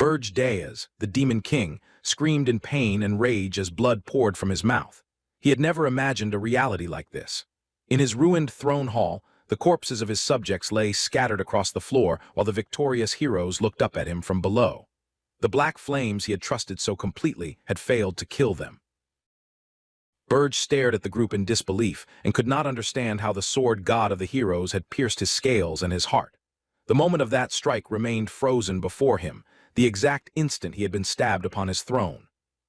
Burj Dayas, the Demon King, screamed in pain and rage as blood poured from his mouth. He had never imagined a reality like this. In his ruined throne hall, the corpses of his subjects lay scattered across the floor while the victorious heroes looked up at him from below. The black flames he had trusted so completely had failed to kill them. Burj stared at the group in disbelief and could not understand how the sword god of the heroes had pierced his scales and his heart. The moment of that strike remained frozen before him, the exact instant he had been stabbed upon his throne.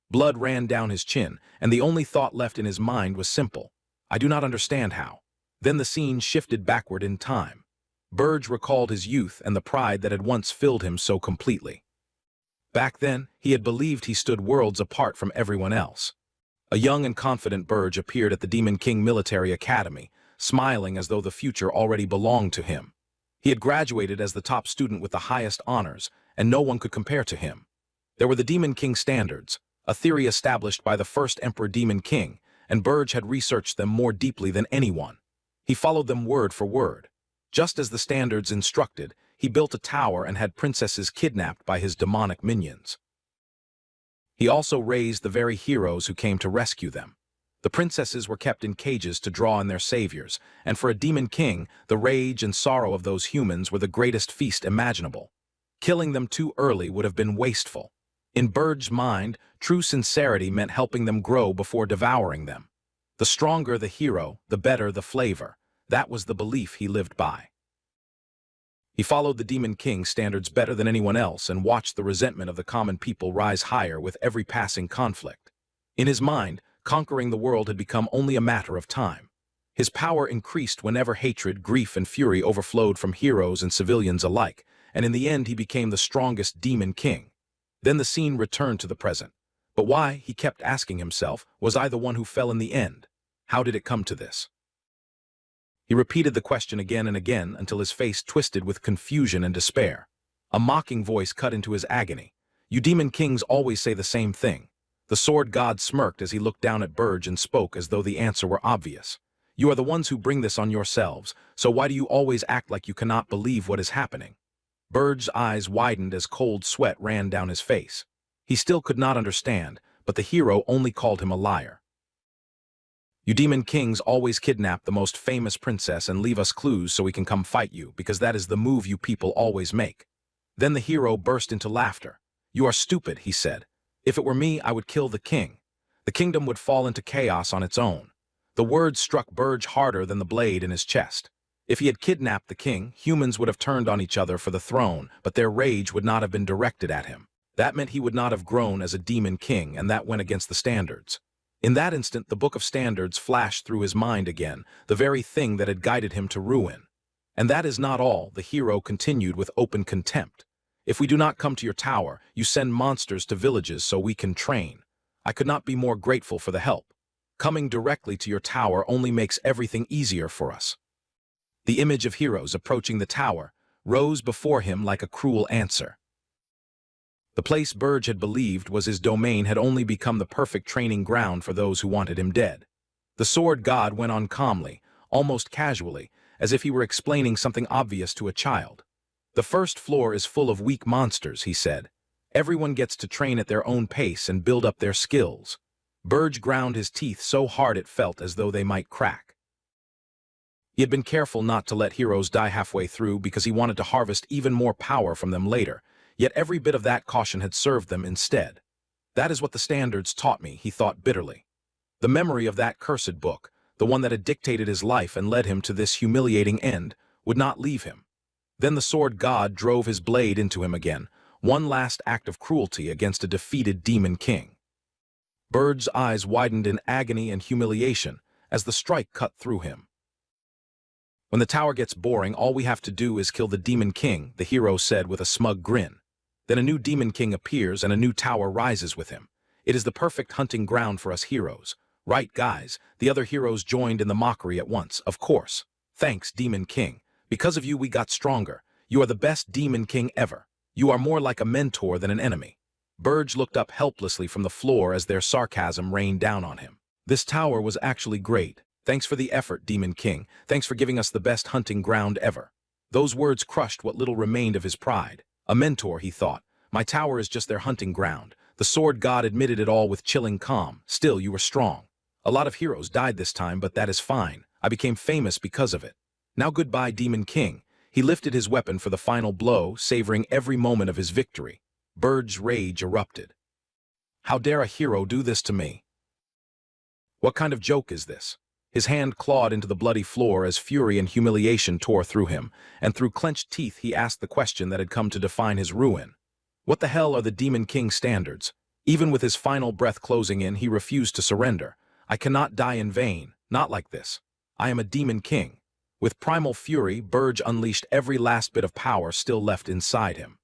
Blood ran down his chin, and the only thought left in his mind was simple: I do not understand how. Then the scene shifted backward in time. Burj recalled his youth and the pride that had once filled him so completely. Back then, he had believed he stood worlds apart from everyone else. A young and confident Burj appeared at the Demon King Military Academy, smiling as though the future already belonged to him. He had graduated as the top student with the highest honors, and no one could compare to him. There were the Demon King standards, a theory established by the first Emperor Demon King, and Burj had researched them more deeply than anyone. He followed them word for word. Just as the standards instructed, he built a tower and had princesses kidnapped by his demonic minions. He also raised the very heroes who came to rescue them. The princesses were kept in cages to draw in their saviors, and for a demon king, the rage and sorrow of those humans were the greatest feast imaginable. Killing them too early would have been wasteful. In Burj's mind, true sincerity meant helping them grow before devouring them. The stronger the hero, the better the flavor. That was the belief he lived by. He followed the Demon King standards better than anyone else and watched the resentment of the common people rise higher with every passing conflict. In his mind, conquering the world had become only a matter of time. His power increased whenever hatred, grief, and fury overflowed from heroes and civilians alike, and in the end he became the strongest Demon King. Then the scene returned to the present. But why, he kept asking himself, was I the one who fell in the end? How did it come to this? He repeated the question again and again until his face twisted with confusion and despair. A mocking voice cut into his agony. You Demon Kings always say the same thing. The sword god smirked as he looked down at Burj and spoke as though the answer were obvious. You are the ones who bring this on yourselves, so why do you always act like you cannot believe what is happening? Burj's eyes widened as cold sweat ran down his face. He still could not understand, but the hero only called him a liar. You Demon Kings always kidnap the most famous princess and leave us clues so we can come fight you, because that is the move you people always make. Then the hero burst into laughter. You are stupid, he said. If it were me, I would kill the king. The kingdom would fall into chaos on its own. The words struck Burj harder than the blade in his chest. If he had kidnapped the king, humans would have turned on each other for the throne, but their rage would not have been directed at him. That meant he would not have grown as a demon king, and that went against the standards. In that instant, the book of standards flashed through his mind again, the very thing that had guided him to ruin. And that is not all, the hero continued with open contempt. If we do not come to your tower, you send monsters to villages so we can train. I could not be more grateful for the help. Coming directly to your tower only makes everything easier for us. The image of heroes approaching the tower rose before him like a cruel answer. The place Burj had believed was his domain had only become the perfect training ground for those who wanted him dead. The sword god went on calmly, almost casually, as if he were explaining something obvious to a child. The first floor is full of weak monsters, he said. Everyone gets to train at their own pace and build up their skills. Burj ground his teeth so hard it felt as though they might crack. He had been careful not to let heroes die halfway through because he wanted to harvest even more power from them later. Yet every bit of that caution had served them instead. That is what the standards taught me, he thought bitterly. The memory of that cursed book, the one that had dictated his life and led him to this humiliating end, would not leave him. Then the sword god drove his blade into him again, one last act of cruelty against a defeated demon king. Burj's eyes widened in agony and humiliation as the strike cut through him. When the tower gets boring, all we have to do is kill the demon king, the hero said with a smug grin. Then a new demon king appears and a new tower rises with him. It is the perfect hunting ground for us heroes. Right, guys? The other heroes joined in the mockery at once. Of course. Thanks, Demon King. Because of you we got stronger. You are the best Demon King ever. You are more like a mentor than an enemy. Burj looked up helplessly from the floor as their sarcasm rained down on him. This tower was actually great. Thanks for the effort, Demon King. Thanks for giving us the best hunting ground ever. Those words crushed what little remained of his pride. A mentor, he thought, My tower is just their hunting ground. The sword god admitted it all with chilling calm. Still, you were strong. A lot of heroes died this time, but that is fine. I became famous because of it. Now goodbye, Demon King. He lifted his weapon for the final blow, savoring every moment of his victory. Bird's rage erupted. How dare a hero do this to me? What kind of joke is this? His hand clawed into the bloody floor as fury and humiliation tore through him, and through clenched teeth he asked the question that had come to define his ruin. What the hell are the Demon King's standards? Even with his final breath closing in, he refused to surrender. I cannot die in vain, not like this. I am a Demon King. With primal fury, Burge unleashed every last bit of power still left inside him.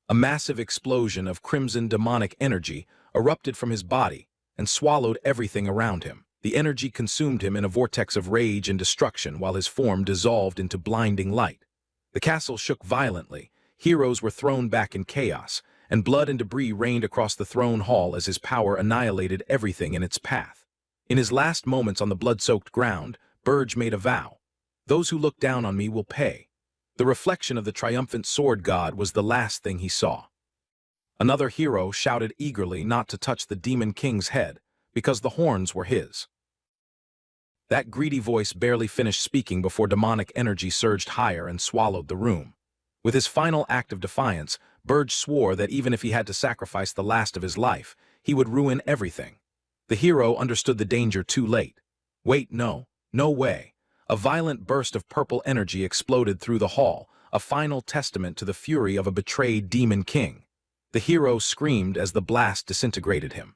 A massive explosion of crimson demonic energy erupted from his body and swallowed everything around him. The energy consumed him in a vortex of rage and destruction while his form dissolved into blinding light. The castle shook violently, heroes were thrown back in chaos, and blood and debris rained across the throne hall as his power annihilated everything in its path. In his last moments on the blood-soaked ground, Burge made a vow. Those who look down on me will pay. The reflection of the triumphant sword god was the last thing he saw. Another hero shouted eagerly not to touch the Demon King's head, because the horns were his. That greedy voice barely finished speaking before demonic energy surged higher and swallowed the room. With his final act of defiance, Burge swore that even if he had to sacrifice the last of his life, he would ruin everything. The hero understood the danger too late. Wait, no way. A violent burst of purple energy exploded through the hall, a final testament to the fury of a betrayed Demon King. The hero screamed as the blast disintegrated him.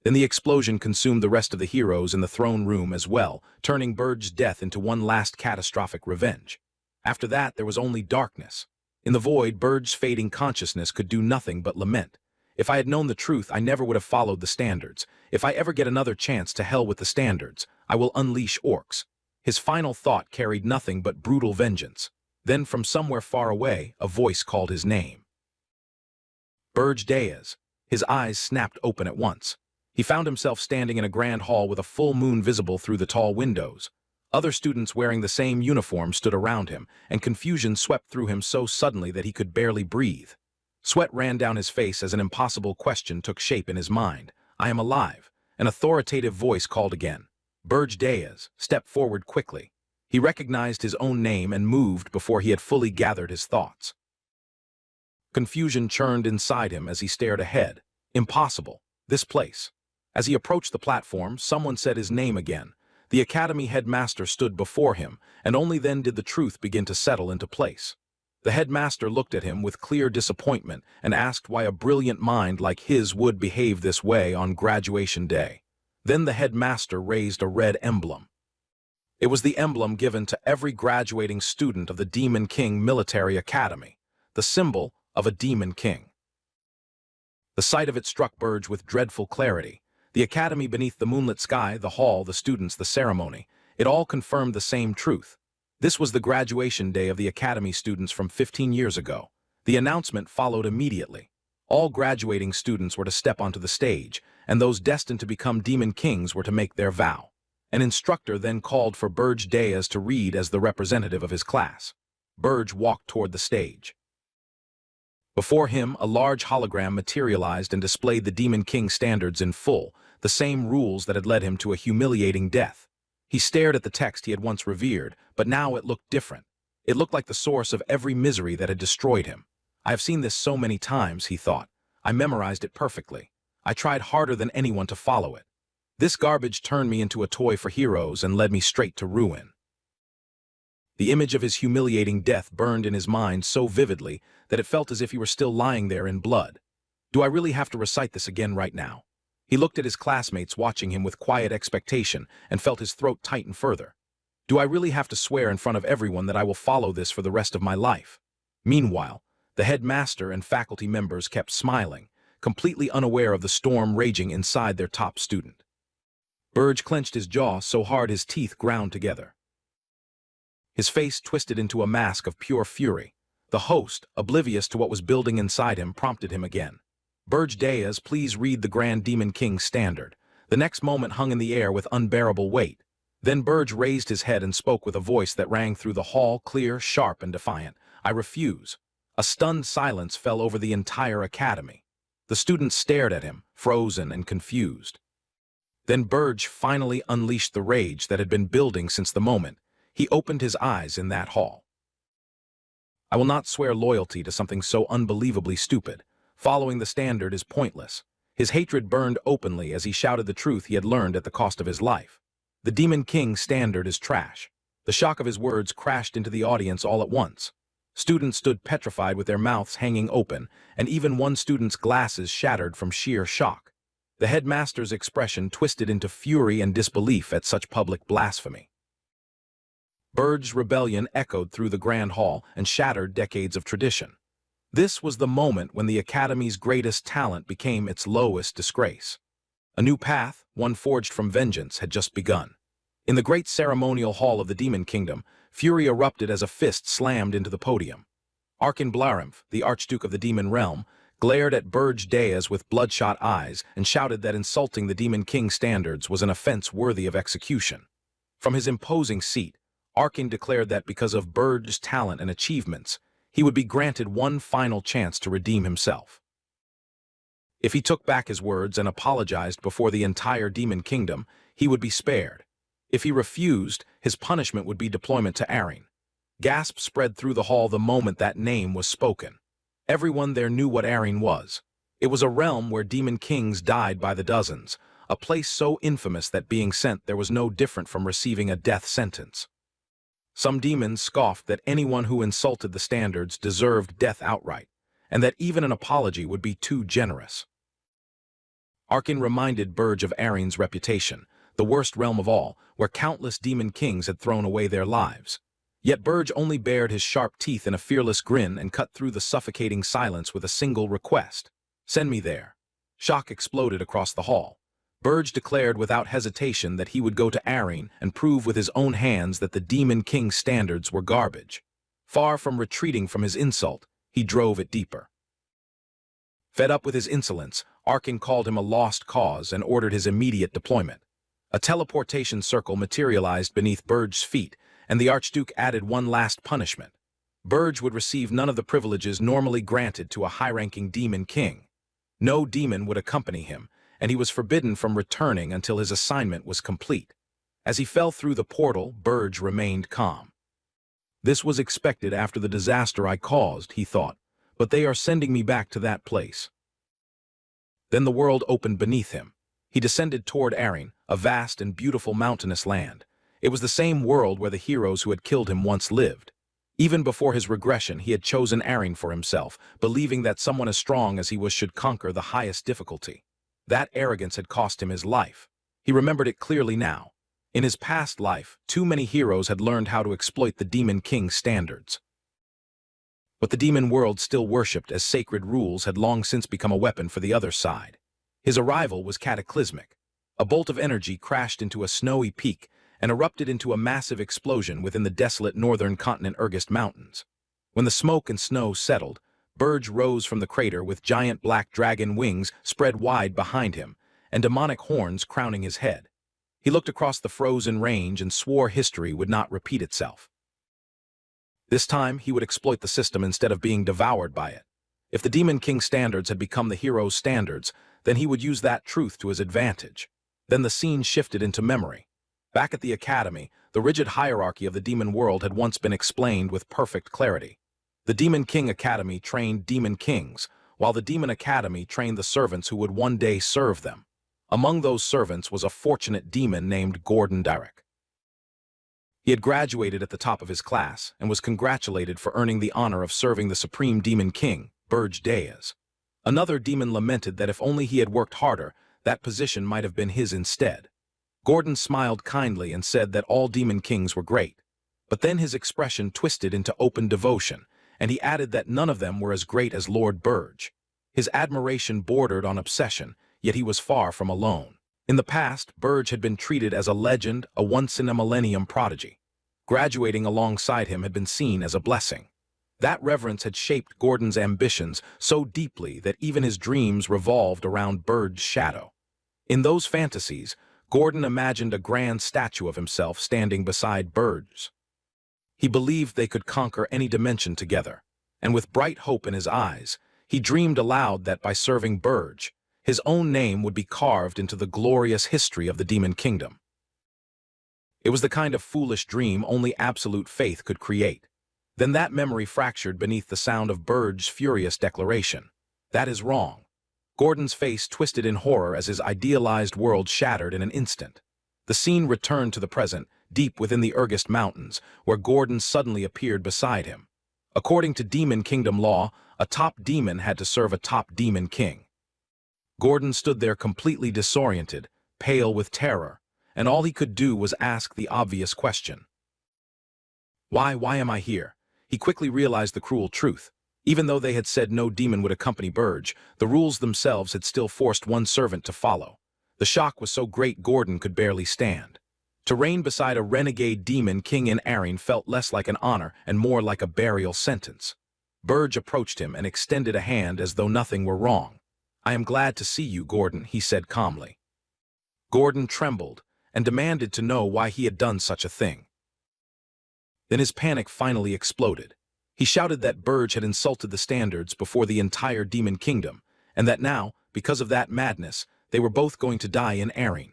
Then the explosion consumed the rest of the heroes in the throne room as well, turning Burge's death into one last catastrophic revenge. After that, there was only darkness. In the void, Burge's fading consciousness could do nothing but lament. If I had known the truth, I never would have followed the standards. If I ever get another chance, to hell with the standards. I will unleash orcs. His final thought carried nothing but brutal vengeance. Then from somewhere far away, a voice called his name. Burge Diaz. His eyes snapped open at once. He found himself standing in a grand hall with a full moon visible through the tall windows. Other students wearing the same uniform stood around him, and confusion swept through him so suddenly that he could barely breathe. Sweat ran down his face as an impossible question took shape in his mind. I am alive. An authoritative voice called again. Burge Diaz stepped forward quickly. He recognized his own name and moved before he had fully gathered his thoughts. Confusion churned inside him as he stared ahead. Impossible. This place. As he approached the platform, someone said his name again. The academy headmaster stood before him, and only then did the truth begin to settle into place. The headmaster looked at him with clear disappointment and asked why a brilliant mind like his would behave this way on graduation day. Then the headmaster raised a red emblem. It was the emblem given to every graduating student of the Demon King Military Academy, the symbol of a Demon King. The sight of it struck Burge with dreadful clarity. The academy beneath the moonlit sky, the hall, the students, the ceremony, it all confirmed the same truth. This was the graduation day of the academy students from 15 years ago. The announcement followed immediately. All graduating students were to step onto the stage, and those destined to become Demon Kings were to make their vow. An instructor then called for Burge Diaz to read as the representative of his class. Burge walked toward the stage. Before him, a large hologram materialized and displayed the Demon King standards in full, the same rules that had led him to a humiliating death. He stared at the text he had once revered, but now it looked different. It looked like the source of every misery that had destroyed him. I have seen this so many times, he thought. I memorized it perfectly. I tried harder than anyone to follow it. This garbage turned me into a toy for heroes and led me straight to ruin. The image of his humiliating death burned in his mind so vividly that it felt as if he were still lying there in blood. Do I really have to recite this again right now? He looked at his classmates watching him with quiet expectation and felt his throat tighten further. Do I really have to swear in front of everyone that I will follow this for the rest of my life? Meanwhile, the headmaster and faculty members kept smiling, completely unaware of the storm raging inside their top student. Burge clenched his jaw so hard his teeth ground together. His face twisted into a mask of pure fury. The host, oblivious to what was building inside him, prompted him again. Burge Diaz, please read the Grand Demon King's standard. The next moment hung in the air with unbearable weight. Then Burge raised his head and spoke with a voice that rang through the hall, clear, sharp, and defiant. I refuse. A stunned silence fell over the entire academy. The students stared at him, frozen and confused. Then Burge finally unleashed the rage that had been building since the moment he opened his eyes in that hall. I will not swear loyalty to something so unbelievably stupid. Following the standard is pointless. His hatred burned openly as he shouted the truth he had learned at the cost of his life. The Demon King standard is trash. The shock of his words crashed into the audience all at once. Students stood petrified with their mouths hanging open, and even one student's glasses shattered from sheer shock. The headmaster's expression twisted into fury and disbelief at such public blasphemy. Burge's rebellion echoed through the grand hall and shattered decades of tradition. This was the moment when the Academy's greatest talent became its lowest disgrace. A new path, one forged from vengeance, had just begun. In the great ceremonial hall of the Demon Kingdom, fury erupted as a fist slammed into the podium. Arkin Blarimf, the Archduke of the Demon Realm, glared at Burge Deas with bloodshot eyes and shouted that insulting the Demon King standards was an offense worthy of execution. From his imposing seat, Arkin declared that because of Burge's talent and achievements, he would be granted one final chance to redeem himself. If he took back his words and apologized before the entire Demon Kingdom, he would be spared. If he refused, his punishment would be deployment to Aryn. Gasps spread through the hall the moment that name was spoken. Everyone there knew what Aryn was. It was a realm where demon kings died by the dozens, a place so infamous that being sent there was no different from receiving a death sentence. Some demons scoffed that anyone who insulted the standards deserved death outright, and that even an apology would be too generous. Arkin reminded Burge of Aryn's reputation, the worst realm of all, where countless demon kings had thrown away their lives. Yet Burge only bared his sharp teeth in a fearless grin and cut through the suffocating silence with a single request. "Send me there." Shock exploded across the hall. Burge declared without hesitation that he would go to Aryn and prove with his own hands that the Demon King standards were garbage. Far from retreating from his insult, he drove it deeper. Fed up with his insolence, Arkin called him a lost cause and ordered his immediate deployment. A teleportation circle materialized beneath Burge's feet, and the Archduke added one last punishment. Burge would receive none of the privileges normally granted to a high-ranking demon king. No demon would accompany him, and he was forbidden from returning until his assignment was complete. As he fell through the portal, Burge remained calm. "This was expected after the disaster I caused," he thought, "but they are sending me back to that place." Then the world opened beneath him. He descended toward Aryn, a vast and beautiful mountainous land. It was the same world where the heroes who had killed him once lived. Even before his regression, he had chosen Aryn for himself, believing that someone as strong as he was should conquer the highest difficulty. That arrogance had cost him his life. He remembered it clearly now. In his past life, too many heroes had learned how to exploit the Demon King's standards. What the demon world still worshipped as sacred rules had long since become a weapon for the other side. His arrival was cataclysmic. A bolt of energy crashed into a snowy peak and erupted into a massive explosion within the desolate northern continent Urgist Mountains. When the smoke and snow settled, Burge rose from the crater with giant black dragon wings spread wide behind him and demonic horns crowning his head. He looked across the frozen range and swore history would not repeat itself. This time, he would exploit the system instead of being devoured by it. If the Demon King standards had become the hero's standards, then he would use that truth to his advantage. Then the scene shifted into memory. Back at the Academy, the rigid hierarchy of the demon world had once been explained with perfect clarity. The Demon King Academy trained demon kings, while the Demon Academy trained the servants who would one day serve them. Among those servants was a fortunate demon named Gordon Derek. He had graduated at the top of his class and was congratulated for earning the honor of serving the Supreme Demon King, Burge Deas. Another demon lamented that if only he had worked harder, that position might have been his instead. Gordon smiled kindly and said that all demon kings were great. But then his expression twisted into open devotion, and he added that none of them were as great as Lord Burge. His admiration bordered on obsession, yet he was far from alone. In the past, Burge had been treated as a legend, a once-in-a-millennium prodigy. Graduating alongside him had been seen as a blessing. That reverence had shaped Gordon's ambitions so deeply that even his dreams revolved around Burge's shadow. In those fantasies, Gordon imagined a grand statue of himself standing beside Burge's. He believed they could conquer any dimension together, and with bright hope in his eyes, he dreamed aloud that by serving Burge, his own name would be carved into the glorious history of the Demon Kingdom. It was the kind of foolish dream only absolute faith could create. Then that memory fractured beneath the sound of Burge's furious declaration. "That is wrong." Gordon's face twisted in horror as his idealized world shattered in an instant. The scene returned to the present, deep within the Urgist Mountains, where Gordon suddenly appeared beside him. According to Demon Kingdom law, a top demon had to serve a top demon king. Gordon stood there completely disoriented, pale with terror, and all he could do was ask the obvious question. Why am I here? He quickly realized the cruel truth. Even though they had said no demon would accompany Burge, the rules themselves had still forced one servant to follow. The shock was so great Gordon could barely stand. To reign beside a renegade demon king in Arryn felt less like an honor and more like a burial sentence. Burge approached him and extended a hand as though nothing were wrong. "I am glad to see you, Gordon," he said calmly. Gordon trembled and demanded to know why he had done such a thing. Then his panic finally exploded. He shouted that Burge had insulted the standards before the entire Demon Kingdom, and that now, because of that madness, they were both going to die in Arryn.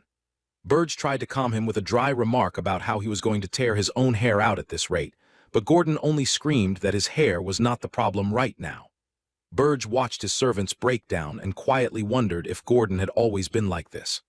Burge tried to calm him with a dry remark about how he was going to tear his own hair out at this rate, but Gordon only screamed that his hair was not the problem right now. Burge watched his servants break down and quietly wondered if Gordon had always been like this.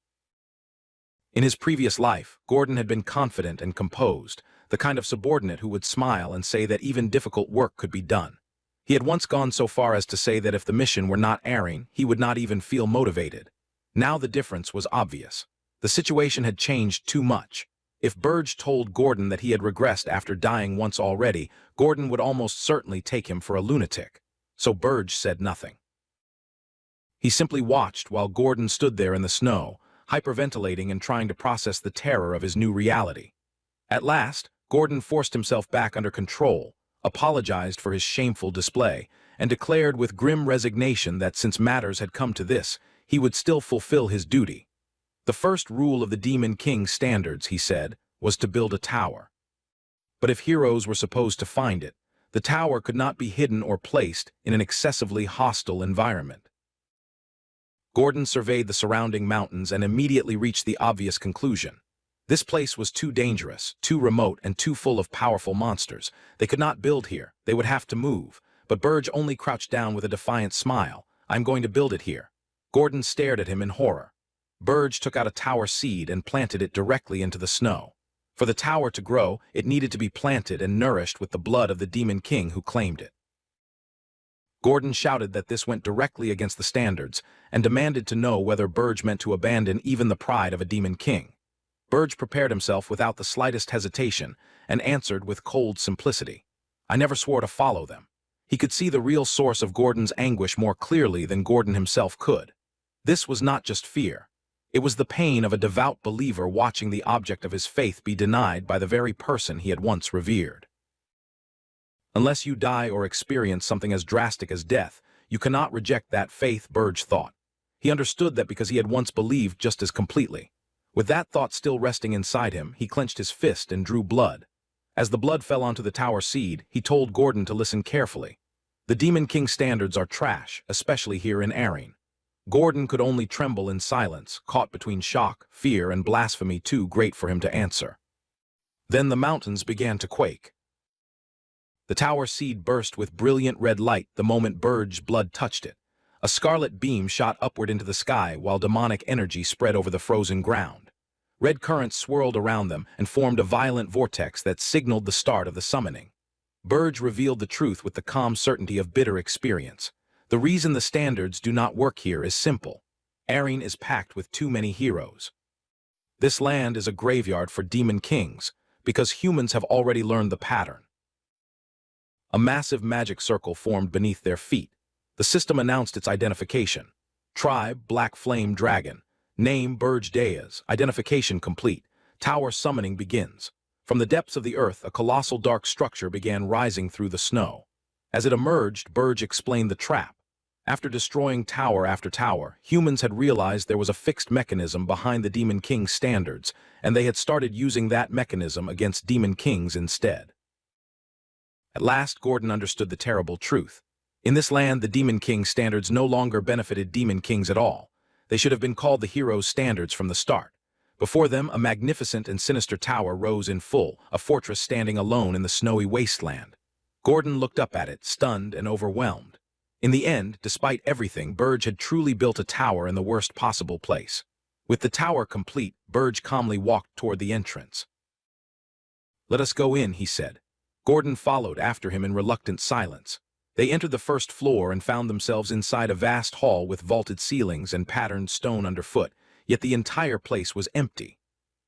In his previous life, Gordon had been confident and composed, the kind of subordinate who would smile and say that even difficult work could be done. He had once gone so far as to say that if the mission were not Arryn, he would not even feel motivated. Now the difference was obvious. The situation had changed too much. If Burge told Gordon that he had regressed after dying once already, Gordon would almost certainly take him for a lunatic. So Burge said nothing. He simply watched while Gordon stood there in the snow, hyperventilating and trying to process the terror of his new reality. At last, Gordon forced himself back under control, apologized for his shameful display, and declared with grim resignation that since matters had come to this, he would still fulfill his duty. The first rule of the Demon King's standards, he said, was to build a tower. But if heroes were supposed to find it, the tower could not be hidden or placed in an excessively hostile environment. Gordon surveyed the surrounding mountains and immediately reached the obvious conclusion. This place was too dangerous, too remote, and too full of powerful monsters. They could not build here. They would have to move. But Burge only crouched down with a defiant smile. "I'm going to build it here." Gordon stared at him in horror. Burge took out a tower seed and planted it directly into the snow. For the tower to grow, it needed to be planted and nourished with the blood of the Demon King who claimed it. Gordon shouted that this went directly against the standards and demanded to know whether Burge meant to abandon even the pride of a Demon King. Burge prepared himself without the slightest hesitation and answered with cold simplicity. "I never swore to follow them." He could see the real source of Gordon's anguish more clearly than Gordon himself could. This was not just fear. It was the pain of a devout believer watching the object of his faith be denied by the very person he had once revered. Unless you die or experience something as drastic as death, you cannot reject that faith, Burge thought. He understood that because he had once believed just as completely. With that thought still resting inside him, he clenched his fist and drew blood. As the blood fell onto the tower seed, he told Gordon to listen carefully. "The Demon King standards are trash, especially here in Arryn." Gordon could only tremble in silence, caught between shock, fear, and blasphemy too great for him to answer. Then the mountains began to quake. The tower seed burst with brilliant red light the moment Burge's blood touched it. A scarlet beam shot upward into the sky while demonic energy spread over the frozen ground. Red currents swirled around them and formed a violent vortex that signaled the start of the summoning. Burge revealed the truth with the calm certainty of bitter experience. The reason the standards do not work here is simple. Arryn is packed with too many heroes. This land is a graveyard for demon kings, because humans have already learned the pattern. A massive magic circle formed beneath their feet. The system announced its identification. Tribe, Black Flame Dragon. Name, Burge Deas. Identification complete. Tower summoning begins. From the depths of the earth, a colossal dark structure began rising through the snow. As it emerged, Burge explained the trap. After destroying tower after tower, humans had realized there was a fixed mechanism behind the Demon King's standards, and they had started using that mechanism against Demon Kings instead. At last, Gordon understood the terrible truth. In this land, the Demon King standards no longer benefited Demon Kings at all. They should have been called the hero's standards from the start. Before them, a magnificent and sinister tower rose in full, a fortress standing alone in the snowy wasteland. Gordon looked up at it, stunned and overwhelmed. In the end, despite everything, Burge had truly built a tower in the worst possible place. With the tower complete, Burge calmly walked toward the entrance. "Let us go in," he said. Gordon followed after him in reluctant silence. They entered the first floor and found themselves inside a vast hall with vaulted ceilings and patterned stone underfoot, yet the entire place was empty.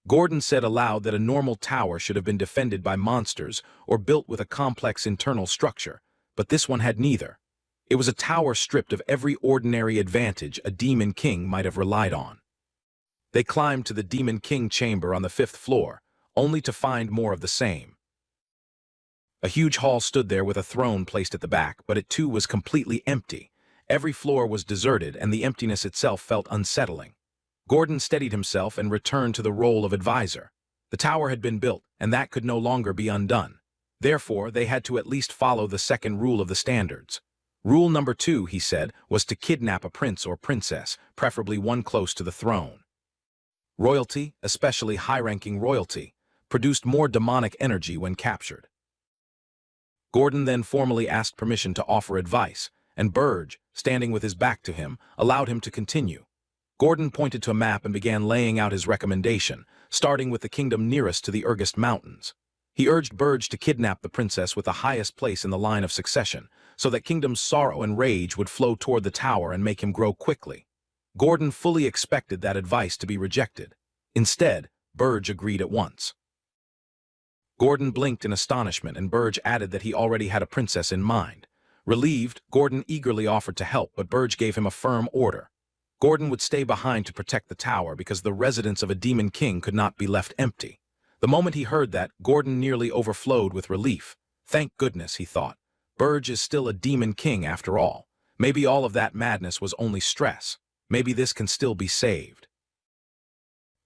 Gordon said aloud that a normal tower should have been defended by monsters or built with a complex internal structure, but this one had neither. It was a tower stripped of every ordinary advantage a Demon King might have relied on. They climbed to the Demon King chamber on the 5th floor, only to find more of the same. A huge hall stood there with a throne placed at the back, but it too was completely empty. Every floor was deserted, and the emptiness itself felt unsettling. Gordon steadied himself and returned to the role of advisor. The tower had been built, and that could no longer be undone. Therefore, they had to at least follow the second rule of the standards. Rule number 2, he said, was to kidnap a prince or princess, preferably one close to the throne. Royalty, especially high-ranking royalty, produced more demonic energy when captured. Gordon then formally asked permission to offer advice, and Burge, standing with his back to him, allowed him to continue. Gordon pointed to a map and began laying out his recommendation, starting with the kingdom nearest to the Urgest Mountains. He urged Burge to kidnap the princess with the highest place in the line of succession, so that kingdom's sorrow and rage would flow toward the tower and make him grow quickly. Gordon fully expected that advice to be rejected. Instead, Burge agreed at once. Gordon blinked in astonishment, and Burge added that he already had a princess in mind. Relieved, Gordon eagerly offered to help, but Burge gave him a firm order. Gordon would stay behind to protect the tower because the residence of a Demon King could not be left empty. The moment he heard that, Gordon nearly overflowed with relief. Thank goodness, he thought. Burge is still a Demon King after all. Maybe all of that madness was only stress. Maybe this can still be saved.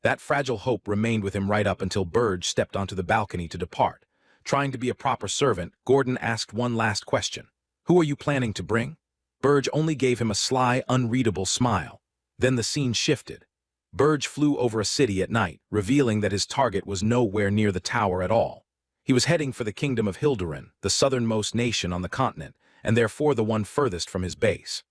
That fragile hope remained with him right up until Burge stepped onto the balcony to depart. Trying to be a proper servant, Gordon asked one last question. "Who are you planning to bring?" Burge only gave him a sly, unreadable smile. Then the scene shifted. Burge flew over a city at night, revealing that his target was nowhere near the tower at all. He was heading for the kingdom of Hildurin, the southernmost nation on the continent, and therefore the one furthest from his base.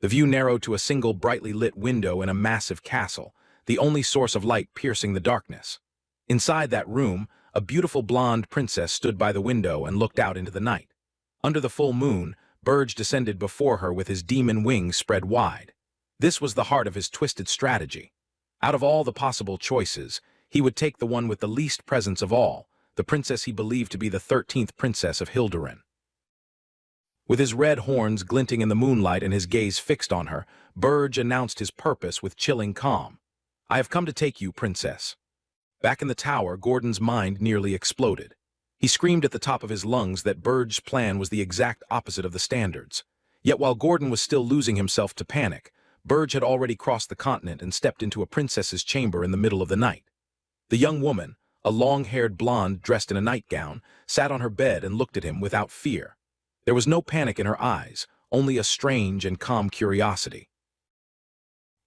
The view narrowed to a single brightly lit window in a massive castle, the only source of light piercing the darkness. Inside that room, a beautiful blonde princess stood by the window and looked out into the night. Under the full moon, Burge descended before her with his demon wings spread wide. This was the heart of his twisted strategy. Out of all the possible choices, he would take the one with the least presence of all, the princess he believed to be the 13th princess of Hildurin. With his red horns glinting in the moonlight and his gaze fixed on her, Burge announced his purpose with chilling calm. "I have come to take you, princess." Back in the tower, Gordon's mind nearly exploded. He screamed at the top of his lungs that Burge's plan was the exact opposite of the standards. Yet while Gordon was still losing himself to panic, Burge had already crossed the continent and stepped into a princess's chamber in the middle of the night. The young woman, a long-haired blonde dressed in a nightgown, sat on her bed and looked at him without fear. There was no panic in her eyes, only a strange and calm curiosity.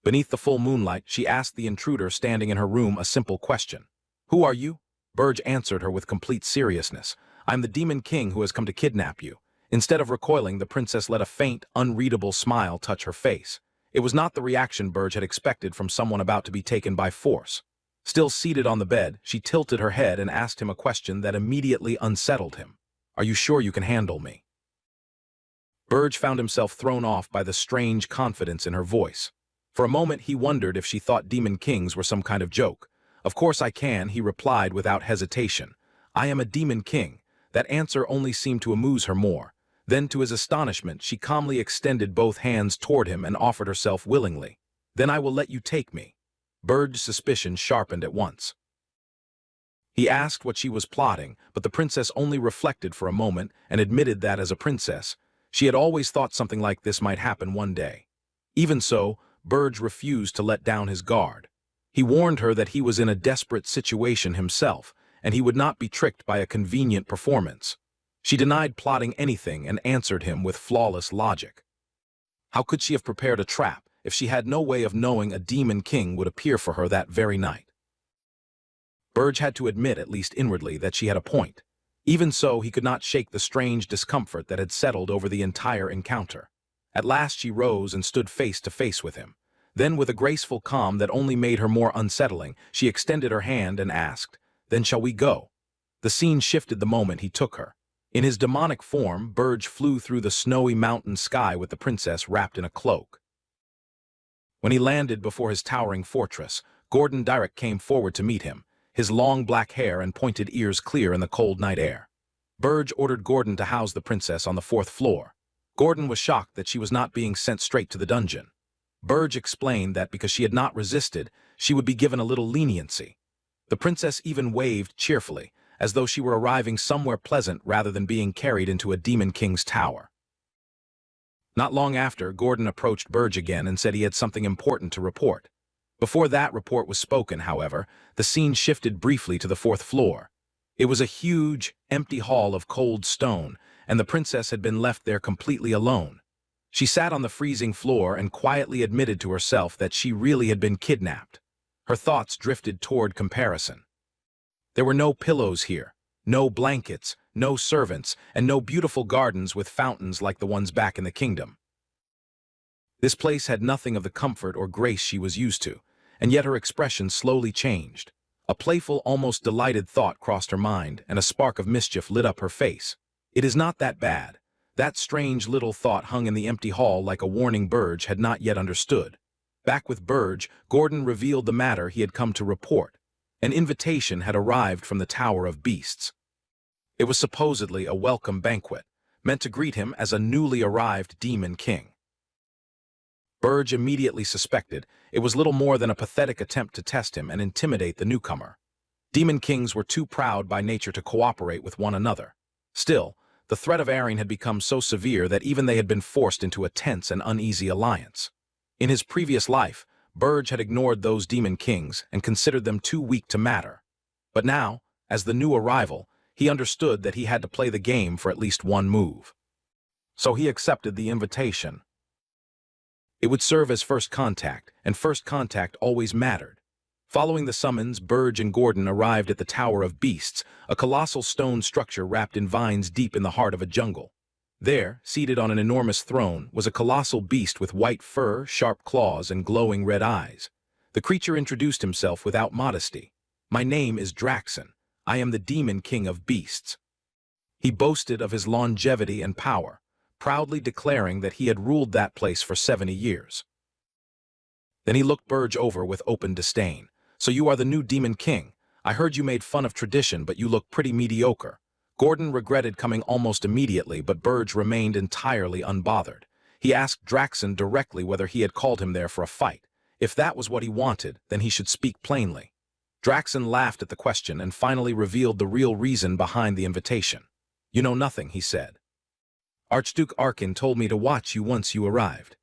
Beneath the full moonlight, she asked the intruder standing in her room a simple question. "Who are you?" Burge answered her with complete seriousness. "I'm the Demon King who has come to kidnap you." Instead of recoiling, the princess let a faint, unreadable smile touch her face. It was not the reaction Burge had expected from someone about to be taken by force. Still seated on the bed, she tilted her head and asked him a question that immediately unsettled him. "Are you sure you can handle me?" Burge found himself thrown off by the strange confidence in her voice. For a moment he wondered if she thought Demon Kings were some kind of joke. "Of course I can," he replied without hesitation. "I am a Demon King." That answer only seemed to amuse her more. Then, to his astonishment, she calmly extended both hands toward him and offered herself willingly. "Then I will let you take me." Burge's suspicion sharpened at once. He asked what she was plotting, but the princess only reflected for a moment and admitted that as a princess, she had always thought something like this might happen one day. Even so, Burge refused to let down his guard. He warned her that he was in a desperate situation himself, and he would not be tricked by a convenient performance. She denied plotting anything and answered him with flawless logic. How could she have prepared a trap if she had no way of knowing a demon king would appear for her that very night? Burge had to admit, at least inwardly, that she had a point. Even so, he could not shake the strange discomfort that had settled over the entire encounter. At last she rose and stood face to face with him. Then, with a graceful calm that only made her more unsettling, she extended her hand and asked, "Then shall we go?" The scene shifted the moment he took her. In his demonic form, Burge flew through the snowy mountain sky with the princess wrapped in a cloak. When he landed before his towering fortress, Gordon Direct came forward to meet him, his long black hair and pointed ears clear in the cold night air. Burge ordered Gordon to house the princess on the 4th floor. Gordon was shocked that she was not being sent straight to the dungeon. Burge explained that because she had not resisted, she would be given a little leniency. The princess even waved cheerfully, as though she were arriving somewhere pleasant rather than being carried into a demon king's tower. Not long after, Gordon approached Burge again and said he had something important to report. Before that report was spoken, however, the scene shifted briefly to the 4th floor. It was a huge, empty hall of cold stone, and the princess had been left there completely alone. She sat on the freezing floor and quietly admitted to herself that she really had been kidnapped. Her thoughts drifted toward comparison. There were no pillows here, no blankets, no servants, and no beautiful gardens with fountains like the ones back in the kingdom. This place had nothing of the comfort or grace she was used to, and yet her expression slowly changed. A playful, almost delighted thought crossed her mind, and a spark of mischief lit up her face. "It is not that bad." That strange little thought hung in the empty hall like a warning Burge had not yet understood. Back with Burge, Gordon revealed the matter he had come to report. An invitation had arrived from the Tower of Beasts. It was supposedly a welcome banquet, meant to greet him as a newly arrived demon king. Burge immediately suspected it was little more than a pathetic attempt to test him and intimidate the newcomer. Demon kings were too proud by nature to cooperate with one another. Still, the threat of airing had become so severe that even they had been forced into a tense and uneasy alliance. In his previous life, Burge had ignored those demon kings and considered them too weak to matter. But now, as the new arrival, he understood that he had to play the game for at least one move. So he accepted the invitation. It would serve as first contact, and first contact always mattered. Following the summons, Burge and Gordon arrived at the Tower of Beasts, a colossal stone structure wrapped in vines deep in the heart of a jungle. There, seated on an enormous throne, was a colossal beast with white fur, sharp claws, and glowing red eyes. The creature introduced himself without modesty. "My name is Draxon. I am the Demon King of Beasts." He boasted of his longevity and power, proudly declaring that he had ruled that place for 70 years. Then he looked Burge over with open disdain. "So you are the new Demon King. I heard you made fun of tradition, but you look pretty mediocre." Gordon regretted coming almost immediately, but Burge remained entirely unbothered. He asked Draxon directly whether he had called him there for a fight. If that was what he wanted, then he should speak plainly. Draxon laughed at the question and finally revealed the real reason behind the invitation. "You know nothing," he said. "Archduke Arkin told me to watch you once you arrived."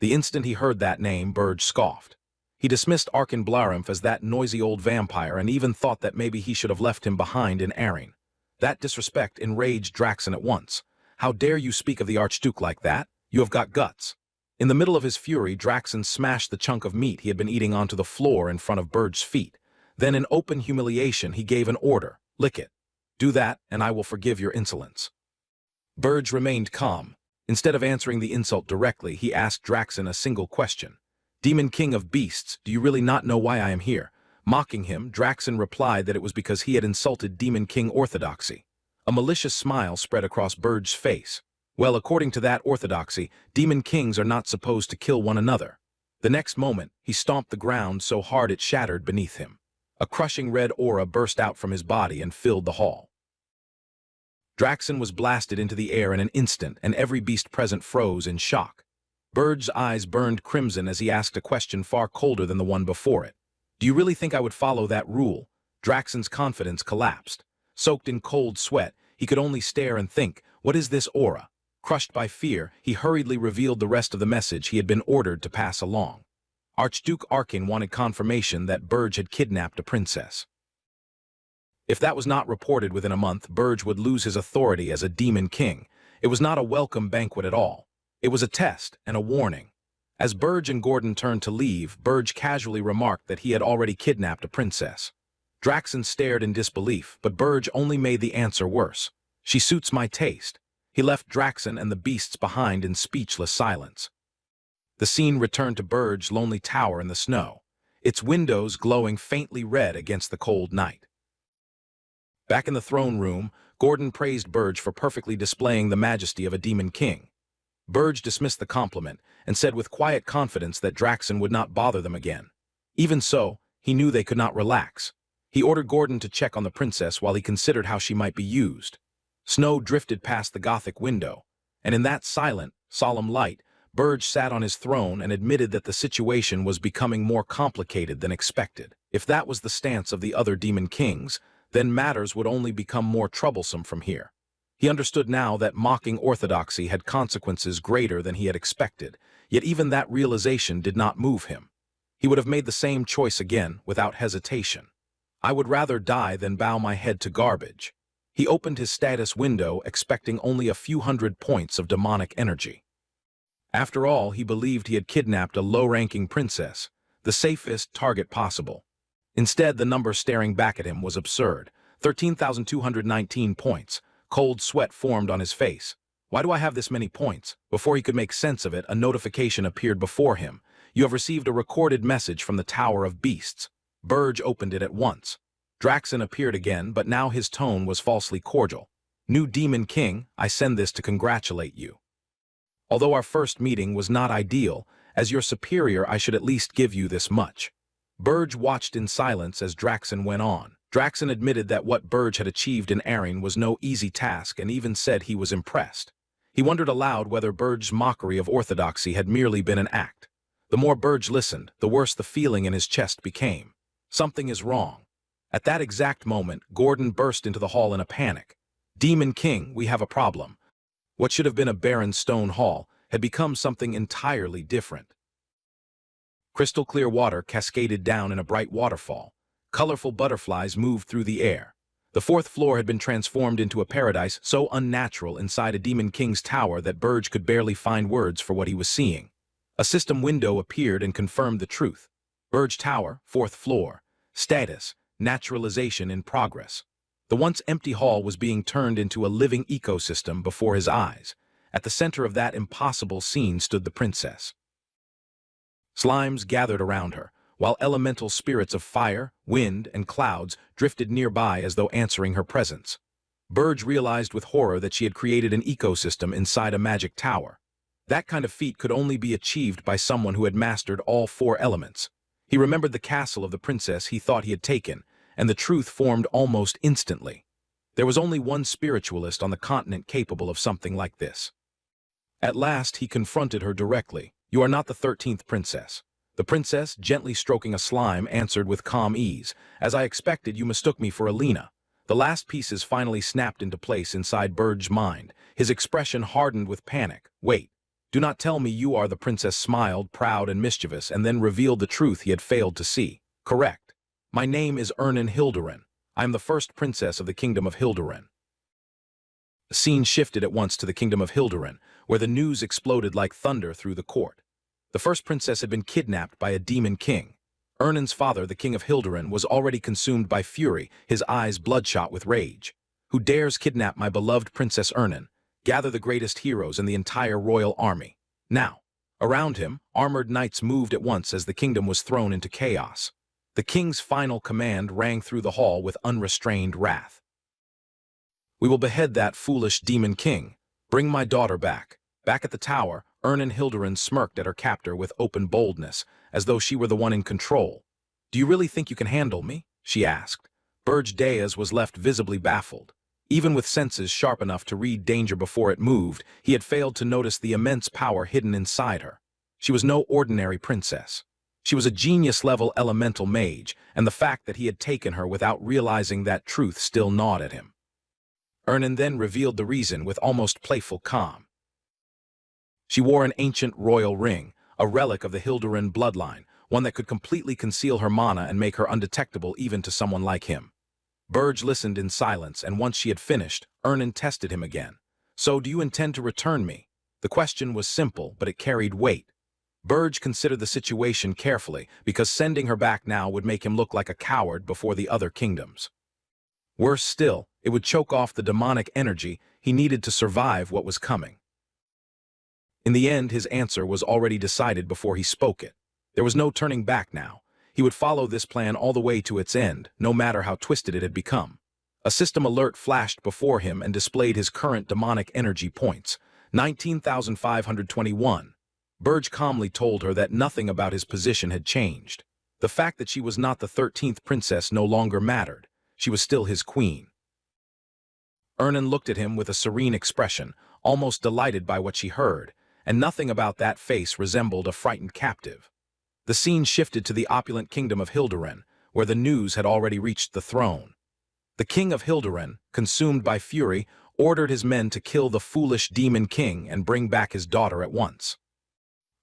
The instant he heard that name, Burge scoffed. He dismissed Arkin Blarimph as that noisy old vampire and even thought that maybe he should have left him behind in Arryn. That disrespect enraged Draxon at once. "How dare you speak of the Archduke like that? You have got guts." In the middle of his fury, Draxon smashed the chunk of meat he had been eating onto the floor in front of Burge's feet. Then in open humiliation he gave an order, "Lick it. Do that, and I will forgive your insolence." Burge remained calm. Instead of answering the insult directly, he asked Draxon a single question. "Demon King of Beasts, do you really not know why I am here?" Mocking him, Draxon replied that it was because he had insulted Demon King orthodoxy. A malicious smile spread across Burge's face. Well, according to that orthodoxy, demon kings are not supposed to kill one another. The next moment, he stomped the ground so hard it shattered beneath him. A crushing red aura burst out from his body and filled the hall. Draxon was blasted into the air in an instant, and every beast present froze in shock. Burge's eyes burned crimson as he asked a question far colder than the one before it. "Do you really think I would follow that rule?" Draxon's confidence collapsed. Soaked in cold sweat, he could only stare and think, "What is this aura?" Crushed by fear, he hurriedly revealed the rest of the message he had been ordered to pass along. Archduke Arkin wanted confirmation that Burge had kidnapped a princess. If that was not reported within a month, Burge would lose his authority as a demon king. It was not a welcome banquet at all. It was a test and a warning. As Burge and Gordon turned to leave, Burge casually remarked that he had already kidnapped a princess. Draxon stared in disbelief, but Burge only made the answer worse. She suits my taste. He left Draxon and the beasts behind in speechless silence. The scene returned to Burge's lonely tower in the snow, its windows glowing faintly red against the cold night. Back in the throne room, Gordon praised Burge for perfectly displaying the majesty of a demon king. Burge dismissed the compliment and said with quiet confidence that Draxon would not bother them again. Even so, he knew they could not relax. He ordered Gordon to check on the princess while he considered how she might be used. Snow drifted past the Gothic window, and in that silent, solemn light, Burge sat on his throne and admitted that the situation was becoming more complicated than expected. If that was the stance of the other demon kings, then matters would only become more troublesome from here. He understood now that mocking orthodoxy had consequences greater than he had expected, yet even that realization did not move him. He would have made the same choice again, without hesitation. I would rather die than bow my head to garbage. He opened his status window, expecting only a few hundred points of demonic energy. After all, he believed he had kidnapped a low-ranking princess, the safest target possible. Instead, the number staring back at him was absurd. 13,219 points. Cold sweat formed on his face. Why do I have this many points? Before he could make sense of it, a notification appeared before him. You have received a recorded message from the Tower of Beasts. Burge opened it at once. Draxon appeared again, but now his tone was falsely cordial. New Demon King, I send this to congratulate you. Although our first meeting was not ideal, as your superior I should at least give you this much. Burge watched in silence as Draxon went on. Draxon admitted that what Burge had achieved in Erin was no easy task and even said he was impressed. He wondered aloud whether Burge's mockery of orthodoxy had merely been an act. The more Burge listened, the worse the feeling in his chest became. Something is wrong. At that exact moment, Gordon burst into the hall in a panic. Demon King, we have a problem. What should have been a barren stone hall had become something entirely different. Crystal clear water cascaded down in a bright waterfall. Colorful butterflies moved through the air. The fourth floor had been transformed into a paradise so unnatural inside a Demon King's tower that Burge could barely find words for what he was seeing. A system window appeared and confirmed the truth. Burge Tower, 4th floor. Status, naturalization in progress. The once empty hall was being turned into a living ecosystem before his eyes. At the center of that impossible scene stood the princess. Slimes gathered around her, while elemental spirits of fire, wind, and clouds drifted nearby as though answering her presence. Burge realized with horror that she had created an ecosystem inside a magic tower. That kind of feat could only be achieved by someone who had mastered all 4 elements. He remembered the castle of the princess he thought he had taken, and the truth formed almost instantly. There was only one spiritualist on the continent capable of something like this. At last he confronted her directly. You are not the 13th princess. The princess, gently stroking a slime, answered with calm ease. As I expected, you mistook me for Alina. The last pieces finally snapped into place inside Burge's mind. His expression hardened with panic. Wait. Do not tell me you are the princess. Smiled, proud and mischievous, and then revealed the truth he had failed to see. Correct. My name is Hildurin. I am the first princess of the kingdom of Hildurin. The scene shifted at once to the kingdom of Hildurin, where the news exploded like thunder through the court. The first princess had been kidnapped by a demon king. Ernin's father, the king of Hildurin, was already consumed by fury, his eyes bloodshot with rage. Who dares kidnap my beloved Princess Ernin? Gather the greatest heroes and the entire royal army. Now. Around him, armored knights moved at once as the kingdom was thrown into chaos. The king's final command rang through the hall with unrestrained wrath. We will behead that foolish demon king. Bring my daughter back. Back at the tower, Hildurin smirked at her captor with open boldness, as though she were the one in control. Do you really think you can handle me? She asked. Burge Deas was left visibly baffled. Even with senses sharp enough to read danger before it moved, he had failed to notice the immense power hidden inside her. She was no ordinary princess. She was a genius-level elemental mage, and the fact that he had taken her without realizing that truth still gnawed at him. Ernin then revealed the reason with almost playful calm. She wore an ancient royal ring, a relic of the Hildurin bloodline, one that could completely conceal her mana and make her undetectable even to someone like him. Burge listened in silence, and once she had finished, Ernan tested him again. "So do you intend to return me?" The question was simple, but it carried weight. Burge considered the situation carefully, because sending her back now would make him look like a coward before the other kingdoms. Worse still, it would choke off the demonic energy he needed to survive what was coming. In the end, his answer was already decided before he spoke it. There was no turning back now. He would follow this plan all the way to its end, no matter how twisted it had become. A system alert flashed before him and displayed his current demonic energy points, 19,521. Burge calmly told her that nothing about his position had changed. The fact that she was not the 13th princess no longer mattered. She was still his queen. Ernan looked at him with a serene expression, almost delighted by what she heard, and nothing about that face resembled a frightened captive. The scene shifted to the opulent kingdom of Hilderan, where the news had already reached the throne. The king of Hilderan, consumed by fury, ordered his men to kill the foolish demon king and bring back his daughter at once.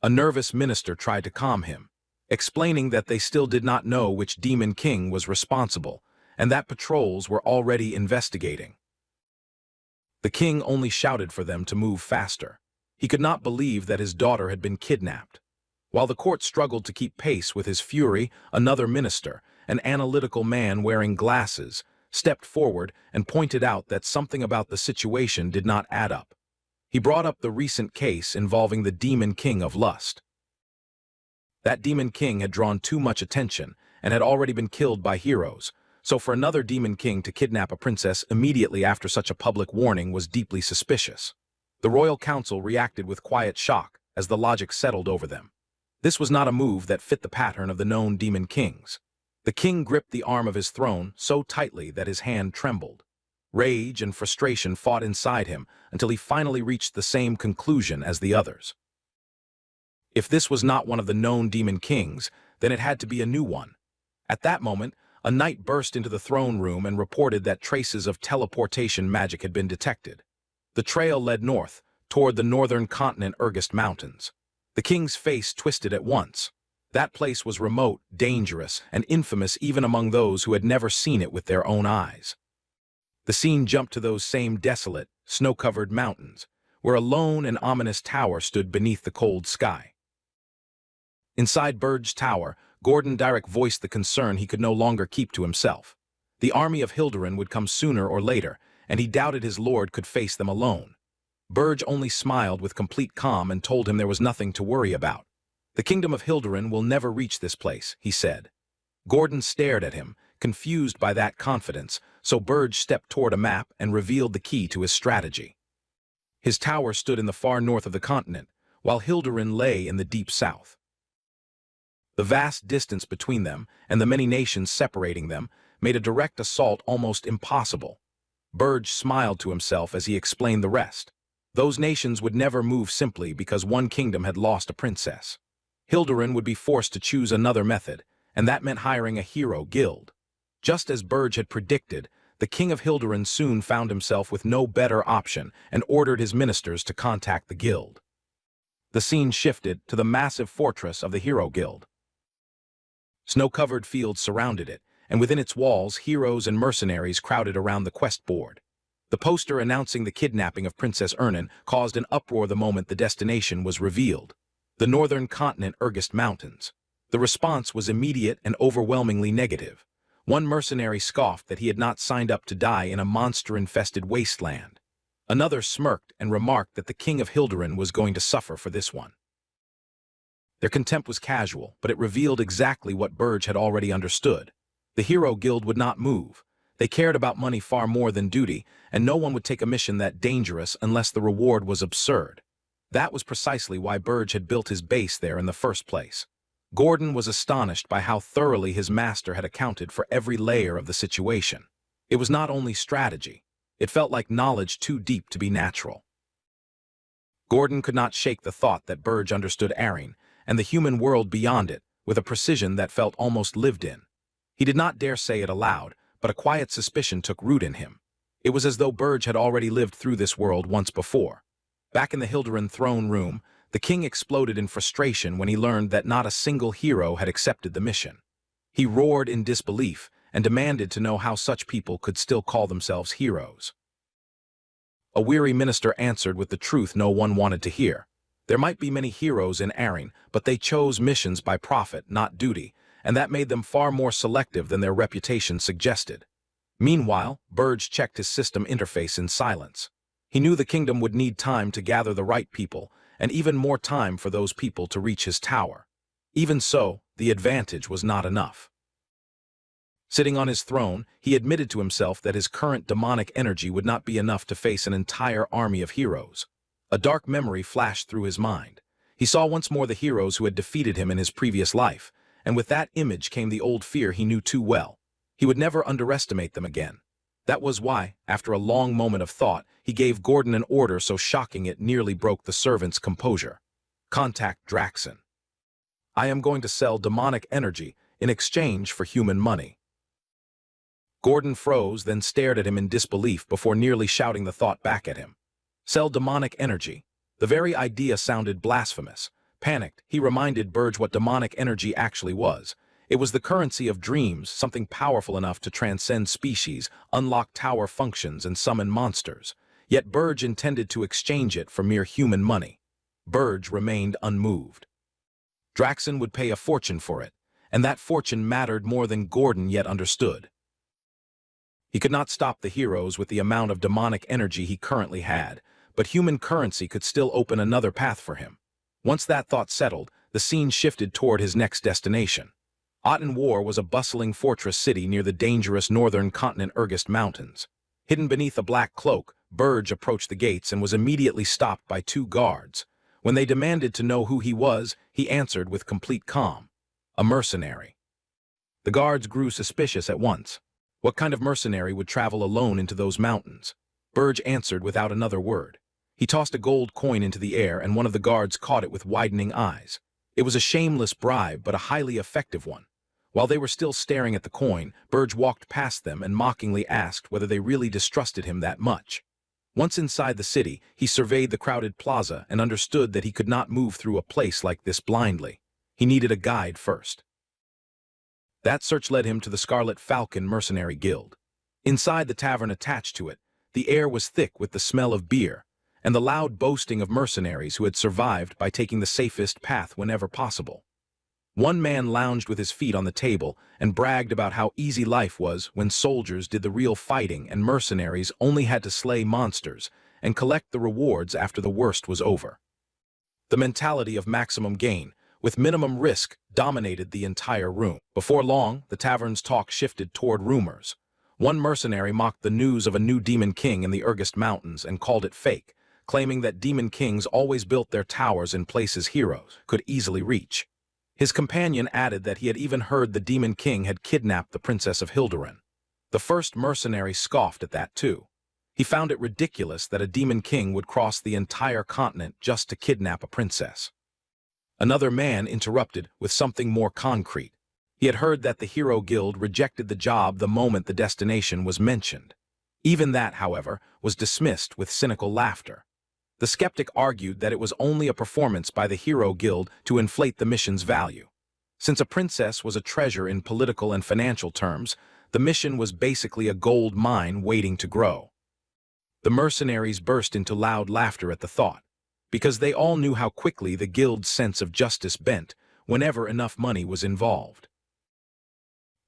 A nervous minister tried to calm him, explaining that they still did not know which demon king was responsible, and that patrols were already investigating. The king only shouted for them to move faster. He could not believe that his daughter had been kidnapped. While the court struggled to keep pace with his fury, another minister, an analytical man wearing glasses, stepped forward and pointed out that something about the situation did not add up. He brought up the recent case involving the demon king of lust. That demon king had drawn too much attention and had already been killed by heroes, so for another demon king to kidnap a princess immediately after such a public warning was deeply suspicious. The royal council reacted with quiet shock as the logic settled over them. This was not a move that fit the pattern of the known demon kings. The king gripped the arm of his throne so tightly that his hand trembled. Rage and frustration fought inside him until he finally reached the same conclusion as the others. If this was not one of the known demon kings, then it had to be a new one. At that moment, a knight burst into the throne room and reported that traces of teleportation magic had been detected. The trail led north, toward the northern continent Urgest Mountains. The king's face twisted at once. That place was remote, dangerous, and infamous even among those who had never seen it with their own eyes. The scene jumped to those same desolate, snow-covered mountains, where a lone and ominous tower stood beneath the cold sky. Inside Burge's tower, Gordon Direct voiced the concern he could no longer keep to himself. The army of Hilderan would come sooner or later, and he doubted his lord could face them alone. Burge only smiled with complete calm and told him there was nothing to worry about. "The kingdom of Hilderan will never reach this place," he said. Gordon stared at him, confused by that confidence, so Burge stepped toward a map and revealed the key to his strategy. His tower stood in the far north of the continent, while Hilderan lay in the deep south. The vast distance between them, and the many nations separating them, made a direct assault almost impossible. Burge smiled to himself as he explained the rest. Those nations would never move simply because one kingdom had lost a princess. Hilderan would be forced to choose another method, and that meant hiring a hero guild. Just as Burge had predicted, the king of Hilderan soon found himself with no better option and ordered his ministers to contact the guild. The scene shifted to the massive fortress of the Hero Guild. Snow-covered fields surrounded it, and within its walls heroes and mercenaries crowded around the quest board. The poster announcing the kidnapping of Princess Ernan caused an uproar the moment the destination was revealed: the northern continent Urgest Mountains. The response was immediate and overwhelmingly negative. One mercenary scoffed that he had not signed up to die in a monster-infested wasteland. Another smirked and remarked that the king of Hilderan was going to suffer for this one. Their contempt was casual, but it revealed exactly what Burge had already understood. The Hero Guild would not move. They cared about money far more than duty, and no one would take a mission that dangerous unless the reward was absurd. That was precisely why Burge had built his base there in the first place. Gordon was astonished by how thoroughly his master had accounted for every layer of the situation. It was not only strategy. It felt like knowledge too deep to be natural. Gordon could not shake the thought that Burge understood Arryn and the human world beyond it with a precision that felt almost lived in. He did not dare say it aloud, but a quiet suspicion took root in him. It was as though Burge had already lived through this world once before. Back in the Hilderan throne room, the king exploded in frustration when he learned that not a single hero had accepted the mission. He roared in disbelief, and demanded to know how such people could still call themselves heroes. A weary minister answered with the truth no one wanted to hear. There might be many heroes in Arryn, but they chose missions by profit, not duty, and that made them far more selective than their reputation suggested. Meanwhile, Burge checked his system interface in silence. He knew the kingdom would need time to gather the right people, and even more time for those people to reach his tower. Even so, the advantage was not enough. Sitting on his throne, he admitted to himself that his current demonic energy would not be enough to face an entire army of heroes. A dark memory flashed through his mind. He saw once more the heroes who had defeated him in his previous life, and with that image came the old fear he knew too well. He would never underestimate them again. That was why, after a long moment of thought, he gave Gordon an order so shocking it nearly broke the servant's composure. Contact Draxon. I am going to sell demonic energy in exchange for human money. Gordon froze, then stared at him in disbelief before nearly shouting the thought back at him. Sell demonic energy. The very idea sounded blasphemous. Panicked, he reminded Burge what demonic energy actually was. It was the currency of dreams, something powerful enough to transcend species, unlock tower functions, and summon monsters. Yet Burge intended to exchange it for mere human money. Burge remained unmoved. Draxon would pay a fortune for it, and that fortune mattered more than Gordon yet understood. He could not stop the heroes with the amount of demonic energy he currently had, but human currency could still open another path for him. Once that thought settled, the scene shifted toward his next destination. Aten War was a bustling fortress city near the dangerous northern continent Urgest Mountains. Hidden beneath a black cloak, Burge approached the gates and was immediately stopped by two guards. When they demanded to know who he was, he answered with complete calm. A mercenary. The guards grew suspicious at once. What kind of mercenary would travel alone into those mountains? Burge answered without another word. He tossed a gold coin into the air, and one of the guards caught it with widening eyes. It was a shameless bribe, but a highly effective one. While they were still staring at the coin, Burge walked past them and mockingly asked whether they really distrusted him that much. Once inside the city, he surveyed the crowded plaza and understood that he could not move through a place like this blindly. He needed a guide first. That search led him to the Scarlet Falcon Mercenary Guild. Inside the tavern attached to it, the air was thick with the smell of beer, and the loud boasting of mercenaries who had survived by taking the safest path whenever possible. One man lounged with his feet on the table and bragged about how easy life was when soldiers did the real fighting and mercenaries only had to slay monsters and collect the rewards after the worst was over. The mentality of maximum gain, with minimum risk, dominated the entire room. Before long, the tavern's talk shifted toward rumors. One mercenary mocked the news of a new demon king in the Urgest Mountains and called it fake, claiming that demon kings always built their towers in places heroes could easily reach. His companion added that he had even heard the demon king had kidnapped the princess of Hilderin. The first mercenary scoffed at that too. He found it ridiculous that a demon king would cross the entire continent just to kidnap a princess. Another man interrupted with something more concrete. He had heard that the Hero Guild rejected the job the moment the destination was mentioned. Even that, however, was dismissed with cynical laughter. The skeptic argued that it was only a performance by the Hero Guild to inflate the mission's value. Since a princess was a treasure in political and financial terms, the mission was basically a gold mine waiting to grow. The mercenaries burst into loud laughter at the thought, because they all knew how quickly the guild's sense of justice bent whenever enough money was involved.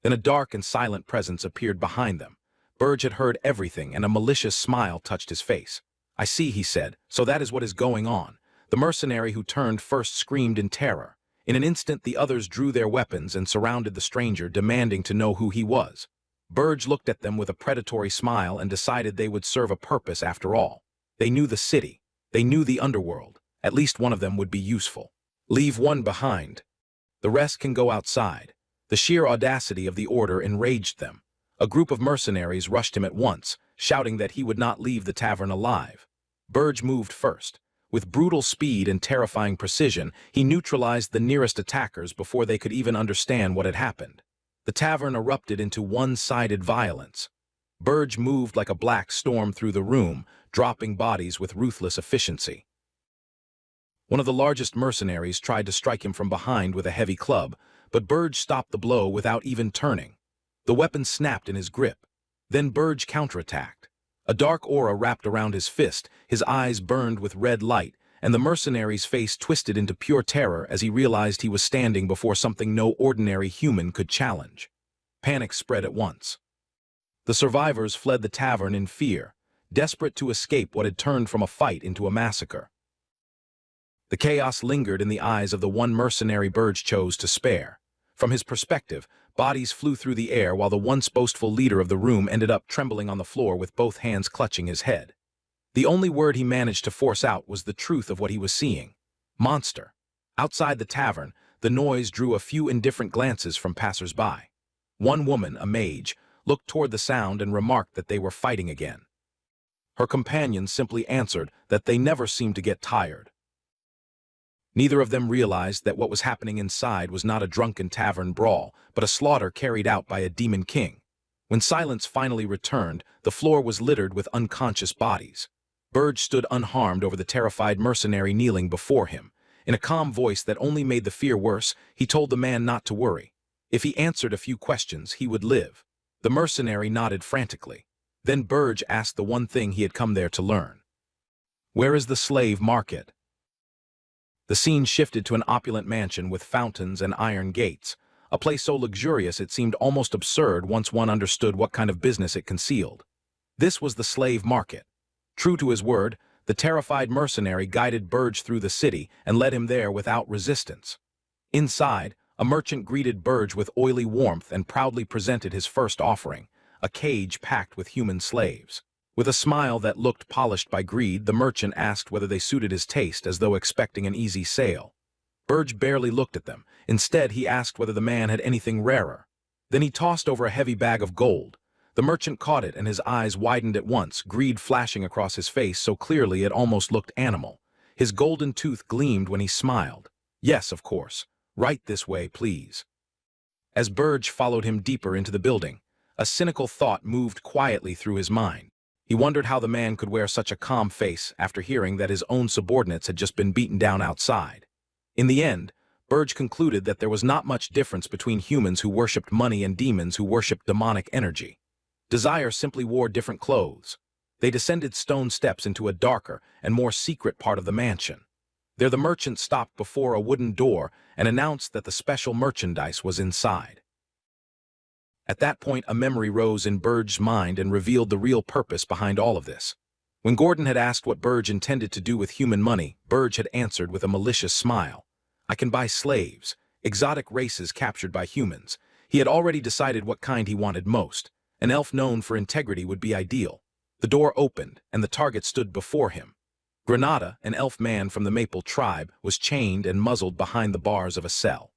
Then a dark and silent presence appeared behind them. Burge had heard everything, and a malicious smile touched his face. "I see," he said, "so that is what is going on." The mercenary who turned first screamed in terror. In an instant the others drew their weapons and surrounded the stranger, demanding to know who he was. Burge looked at them with a predatory smile and decided they would serve a purpose after all. They knew the city. They knew the underworld. At least one of them would be useful. "Leave one behind. The rest can go outside." The sheer audacity of the order enraged them. A group of mercenaries rushed him at once, shouting that he would not leave the tavern alive. Burge moved first. With brutal speed and terrifying precision, he neutralized the nearest attackers before they could even understand what had happened. The tavern erupted into one-sided violence. Burge moved like a black storm through the room, dropping bodies with ruthless efficiency. One of the largest mercenaries tried to strike him from behind with a heavy club, but Burge stopped the blow without even turning. The weapon snapped in his grip. Then Burge counterattacked. A dark aura wrapped around his fist, his eyes burned with red light, and the mercenary's face twisted into pure terror as he realized he was standing before something no ordinary human could challenge. Panic spread at once. The survivors fled the tavern in fear, desperate to escape what had turned from a fight into a massacre. The chaos lingered in the eyes of the one mercenary Burge chose to spare. From his perspective, bodies flew through the air while the once boastful leader of the room ended up trembling on the floor with both hands clutching his head. The only word he managed to force out was the truth of what he was seeing. Monster. Outside the tavern, the noise drew a few indifferent glances from passers-by. One woman, a mage, looked toward the sound and remarked that they were fighting again. Her companions simply answered that they never seemed to get tired. Neither of them realized that what was happening inside was not a drunken tavern brawl, but a slaughter carried out by a demon king. When silence finally returned, the floor was littered with unconscious bodies. Burge stood unharmed over the terrified mercenary kneeling before him. In a calm voice that only made the fear worse, he told the man not to worry. If he answered a few questions, he would live. The mercenary nodded frantically. Then Burge asked the one thing he had come there to learn. "Where is the slave market?" The scene shifted to an opulent mansion with fountains and iron gates, a place so luxurious it seemed almost absurd once one understood what kind of business it concealed. This was the slave market. True to his word, the terrified mercenary guided Burge through the city and led him there without resistance. Inside, a merchant greeted Burge with oily warmth and proudly presented his first offering, a cage packed with human slaves. With a smile that looked polished by greed, the merchant asked whether they suited his taste as though expecting an easy sale. Burge barely looked at them. Instead, he asked whether the man had anything rarer. Then he tossed over a heavy bag of gold. The merchant caught it and his eyes widened at once, greed flashing across his face so clearly it almost looked animal. His golden tooth gleamed when he smiled. "Yes, of course. Right this way, please." As Burge followed him deeper into the building, a cynical thought moved quietly through his mind. He wondered how the man could wear such a calm face after hearing that his own subordinates had just been beaten down outside. In the end, Burge concluded that there was not much difference between humans who worshipped money and demons who worshipped demonic energy. Desire simply wore different clothes. They descended stone steps into a darker and more secret part of the mansion. There the merchant stopped before a wooden door and announced that the special merchandise was inside. At that point, a memory rose in Burge's mind and revealed the real purpose behind all of this. When Gordon had asked what Burge intended to do with human money, Burge had answered with a malicious smile. "I can buy slaves, exotic races captured by humans." He had already decided what kind he wanted most. An elf known for integrity would be ideal. The door opened, and the target stood before him. Granada, an elf man from the Maple tribe, was chained and muzzled behind the bars of a cell.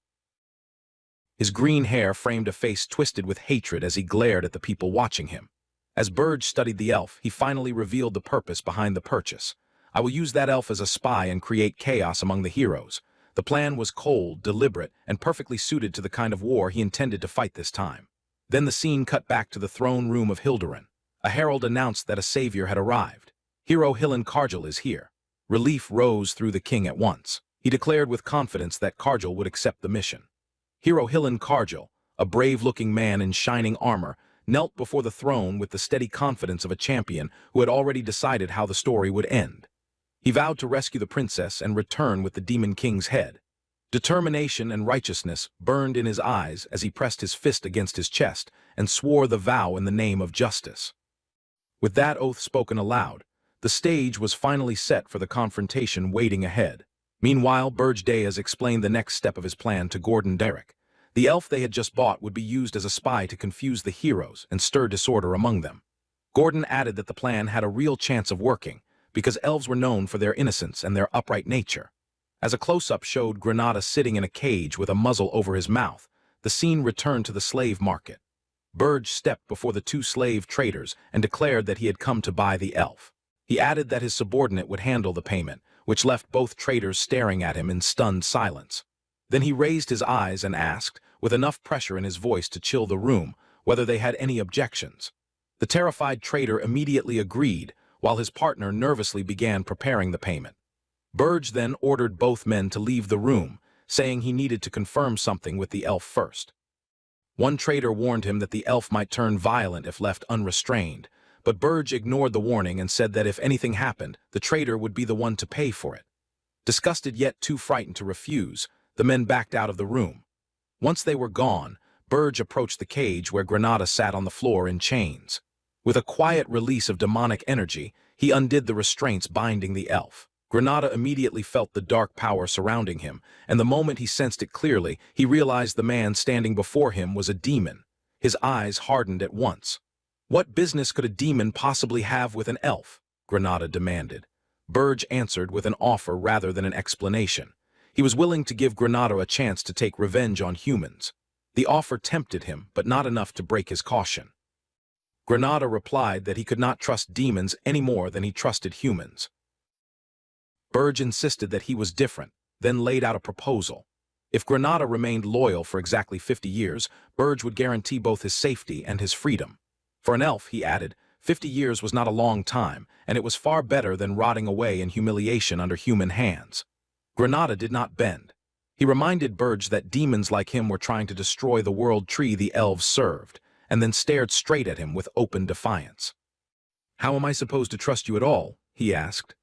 His green hair framed a face twisted with hatred as he glared at the people watching him. As Burge studied the elf, he finally revealed the purpose behind the purchase. "I will use that elf as a spy and create chaos among the heroes." The plan was cold, deliberate, and perfectly suited to the kind of war he intended to fight this time. Then the scene cut back to the throne room of Hilderin. A herald announced that a savior had arrived. "Hero Hillen Karjal is here." Relief rose through the king at once. He declared with confidence that Karjal would accept the mission. Hero Hillen Karjal, a brave-looking man in shining armor, knelt before the throne with the steady confidence of a champion who had already decided how the story would end. He vowed to rescue the princess and return with the demon king's head. Determination and righteousness burned in his eyes as he pressed his fist against his chest and swore the vow in the name of justice. With that oath spoken aloud, the stage was finally set for the confrontation waiting ahead. Meanwhile, Burge Diaz explained the next step of his plan to Gordon Derrick. The elf they had just bought would be used as a spy to confuse the heroes and stir disorder among them. Gordon added that the plan had a real chance of working, because elves were known for their innocence and their upright nature. As a close-up showed Granada sitting in a cage with a muzzle over his mouth, the scene returned to the slave market. Burge stepped before the two slave traders and declared that he had come to buy the elf. He added that his subordinate would handle the payment, which left both traders staring at him in stunned silence. Then he raised his eyes and asked, with enough pressure in his voice to chill the room, whether they had any objections. The terrified trader immediately agreed, while his partner nervously began preparing the payment. Burge then ordered both men to leave the room, saying he needed to confirm something with the elf first. One trader warned him that the elf might turn violent if left unrestrained, but Burge ignored the warning and said that if anything happened, the trader would be the one to pay for it. Disgusted yet too frightened to refuse, the men backed out of the room. Once they were gone, Burge approached the cage where Granada sat on the floor in chains. With a quiet release of demonic energy, he undid the restraints binding the elf. Granada immediately felt the dark power surrounding him, and the moment he sensed it clearly, he realized the man standing before him was a demon. His eyes hardened at once. What business could a demon possibly have with an elf? Granada demanded. Burge answered with an offer rather than an explanation. He was willing to give Granada a chance to take revenge on humans. The offer tempted him, but not enough to break his caution. Granada replied that he could not trust demons any more than he trusted humans. Burge insisted that he was different, then laid out a proposal. If Granada remained loyal for exactly 50 years, Burge would guarantee both his safety and his freedom. For an elf, he added, 50 years was not a long time, and it was far better than rotting away in humiliation under human hands. Granada did not bend. He reminded Burge that demons like him were trying to destroy the world tree the elves served, and then stared straight at him with open defiance. "How am I supposed to trust you at all?" he asked.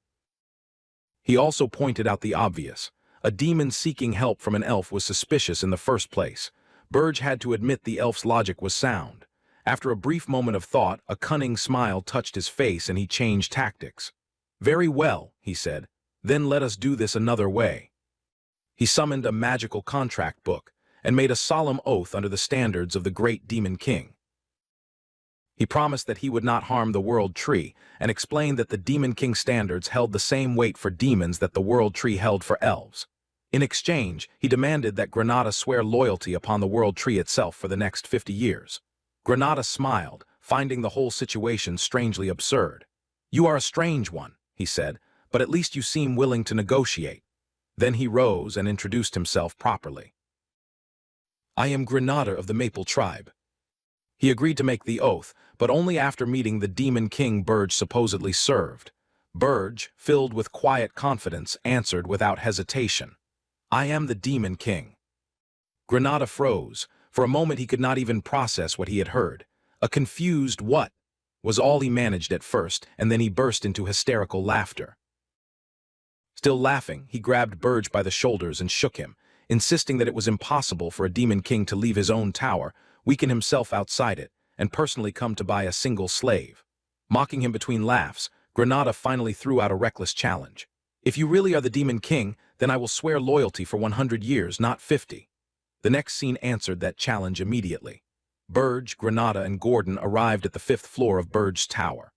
He also pointed out the obvious. A demon seeking help from an elf was suspicious in the first place. Burge had to admit the elf's logic was sound. After a brief moment of thought, a cunning smile touched his face and he changed tactics. "Very well," he said. "Then let us do this another way." He summoned a magical contract book and made a solemn oath under the standards of the great demon king. He promised that he would not harm the world tree and explained that the demon king standards held the same weight for demons that the world tree held for elves. In exchange, he demanded that Granada swear loyalty upon the world tree itself for the next 50 years. Granada smiled, finding the whole situation strangely absurd. "You are a strange one," he said, "but at least you seem willing to negotiate." Then he rose and introduced himself properly. "I am Granada of the Maple tribe." He agreed to make the oath, but only after meeting the demon king Burge supposedly served. Burge, filled with quiet confidence, answered without hesitation, "I am the demon king." Granada froze. For a moment he could not even process what he had heard. A confused "what?" was all he managed at first, and then he burst into hysterical laughter. Still laughing, he grabbed Burge by the shoulders and shook him, insisting that it was impossible for a demon king to leave his own tower, weaken himself outside it, and personally come to buy a single slave. Mocking him between laughs, Granada finally threw out a reckless challenge. "If you really are the demon king, then I will swear loyalty for 100 years, not 50. The next scene answered that challenge immediately. Burge, Granada, and Gordon arrived at the 5th floor of Burge's tower.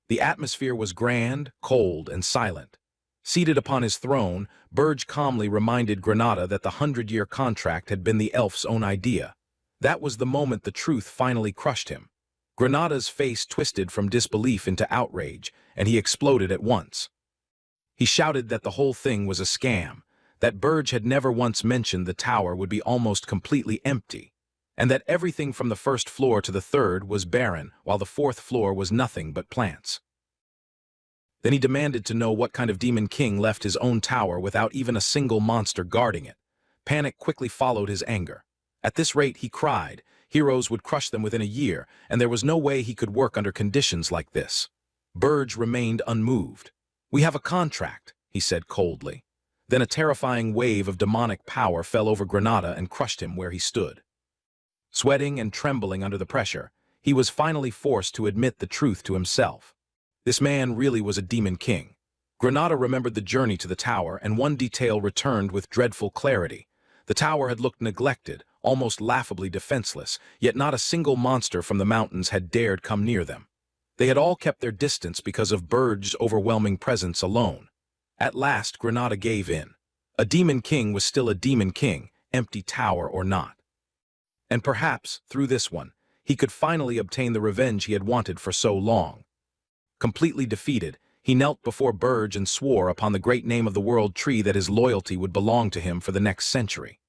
The atmosphere was grand, cold, and silent. Seated upon his throne, Burge calmly reminded Granada that the 100-year contract had been the elf's own idea. That was the moment the truth finally crushed him. Granada's face twisted from disbelief into outrage, and he exploded at once. He shouted that the whole thing was a scam, that Burge had never once mentioned the tower would be almost completely empty, and that everything from the 1st floor to the 3rd was barren, while the 4th floor was nothing but plants. Then he demanded to know what kind of demon king left his own tower without even a single monster guarding it. Panic quickly followed his anger. At this rate, he cried, heroes would crush them within a year, and there was no way he could work under conditions like this. Burge remained unmoved. "We have a contract," he said coldly. Then a terrifying wave of demonic power fell over Granada and crushed him where he stood. Sweating and trembling under the pressure, he was finally forced to admit the truth to himself. This man really was a demon king. Granada remembered the journey to the tower, and one detail returned with dreadful clarity. The tower had looked neglected, almost laughably defenseless, yet not a single monster from the mountains had dared come near them. They had all kept their distance because of Burge's overwhelming presence alone. At last, Granada gave in. A demon king was still a demon king, empty tower or not. And perhaps, through this one, he could finally obtain the revenge he had wanted for so long. Completely defeated, he knelt before Burge and swore upon the great name of the world tree that his loyalty would belong to him for the next century.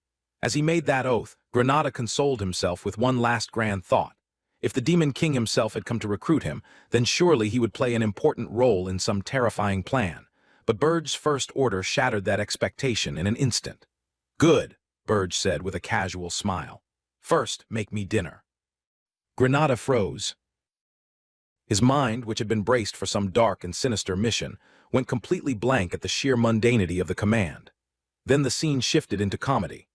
As he made that oath, Granada consoled himself with one last grand thought. If the demon king himself had come to recruit him, then surely he would play an important role in some terrifying plan. But Burge's first order shattered that expectation in an instant. "Good," Burge said with a casual smile. First, make me dinner." Granada froze. His mind, which had been braced for some dark and sinister mission, went completely blank at the sheer mundanity of the command. Then the scene shifted into comedy.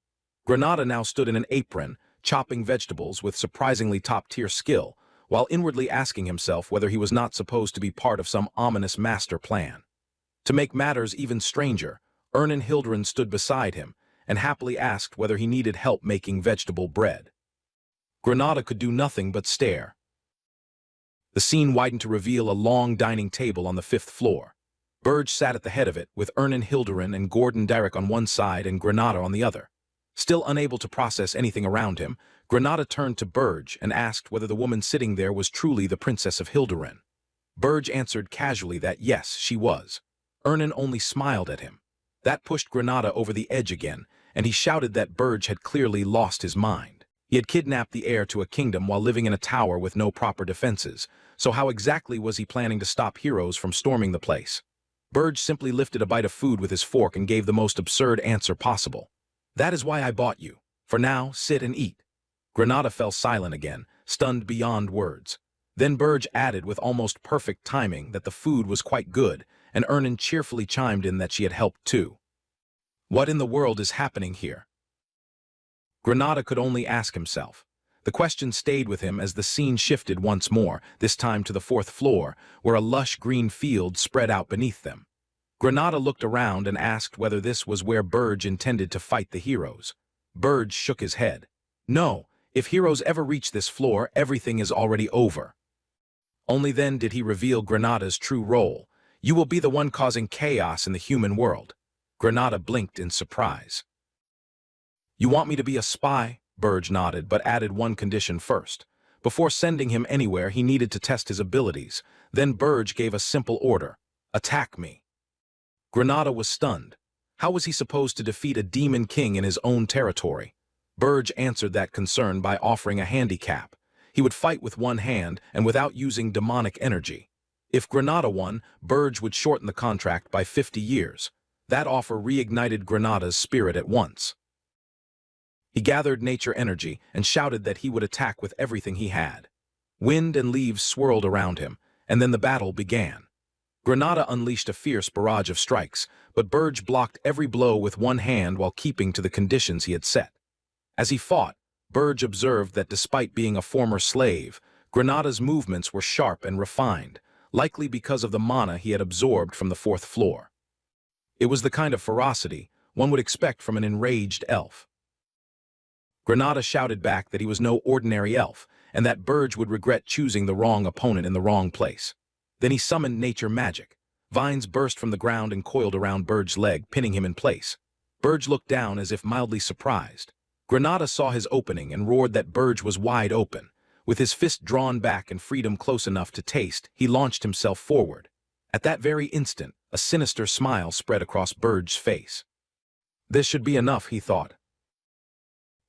Granada now stood in an apron, chopping vegetables with surprisingly top-tier skill, while inwardly asking himself whether he was not supposed to be part of some ominous master plan. To make matters even stranger, Ernan Hildren stood beside him and happily asked whether he needed help making vegetable bread. Granada could do nothing but stare. The scene widened to reveal a long dining table on the 5th floor. Burge sat at the head of it, with Ernan Hildren and Gordon Derrick on one side and Granada on the other. Still unable to process anything around him, Granada turned to Burge and asked whether the woman sitting there was truly the Princess of Hilderin. Burge answered casually that yes, she was. Ernan only smiled at him. That pushed Granada over the edge again, and he shouted that Burge had clearly lost his mind. He had kidnapped the heir to a kingdom while living in a tower with no proper defenses, so how exactly was he planning to stop heroes from storming the place? Burge simply lifted a bite of food with his fork and gave the most absurd answer possible. "That is why I bought you. For now, sit and eat." Granada fell silent again, stunned beyond words. Then Burge added with almost perfect timing that the food was quite good, and Ernan cheerfully chimed in that she had helped too. What in the world is happening here? Granada could only ask himself. The question stayed with him as the scene shifted once more, this time to the 4th floor, where a lush green field spread out beneath them. Granada looked around and asked whether this was where Burge intended to fight the heroes. Burge shook his head. "No, if heroes ever reach this floor, everything is already over." Only then did he reveal Granada's true role. "You will be the one causing chaos in the human world." Granada blinked in surprise. "You want me to be a spy?" Burge nodded, but added one condition first. Before sending him anywhere, he needed to test his abilities. Then Burge gave a simple order: "Attack me." Granada was stunned. How was he supposed to defeat a demon king in his own territory? Burge answered that concern by offering a handicap. He would fight with one hand and without using demonic energy. If Granada won, Burge would shorten the contract by 50 years. That offer reignited Granada's spirit at once. He gathered nature energy and shouted that he would attack with everything he had. Wind and leaves swirled around him, and then the battle began. Granada unleashed a fierce barrage of strikes, but Burge blocked every blow with one hand while keeping to the conditions he had set. As he fought, Burge observed that despite being a former slave, Granada's movements were sharp and refined, likely because of the mana he had absorbed from the 4th floor. It was the kind of ferocity one would expect from an enraged elf. Granada shouted back that he was no ordinary elf, and that Burge would regret choosing the wrong opponent in the wrong place. Then he summoned nature magic. Vines burst from the ground and coiled around Burge's leg, pinning him in place. Burge looked down as if mildly surprised. Granada saw his opening and roared that Burge was wide open. With his fist drawn back and freedom close enough to taste, he launched himself forward. At that very instant, a sinister smile spread across Burge's face. This should be enough, he thought.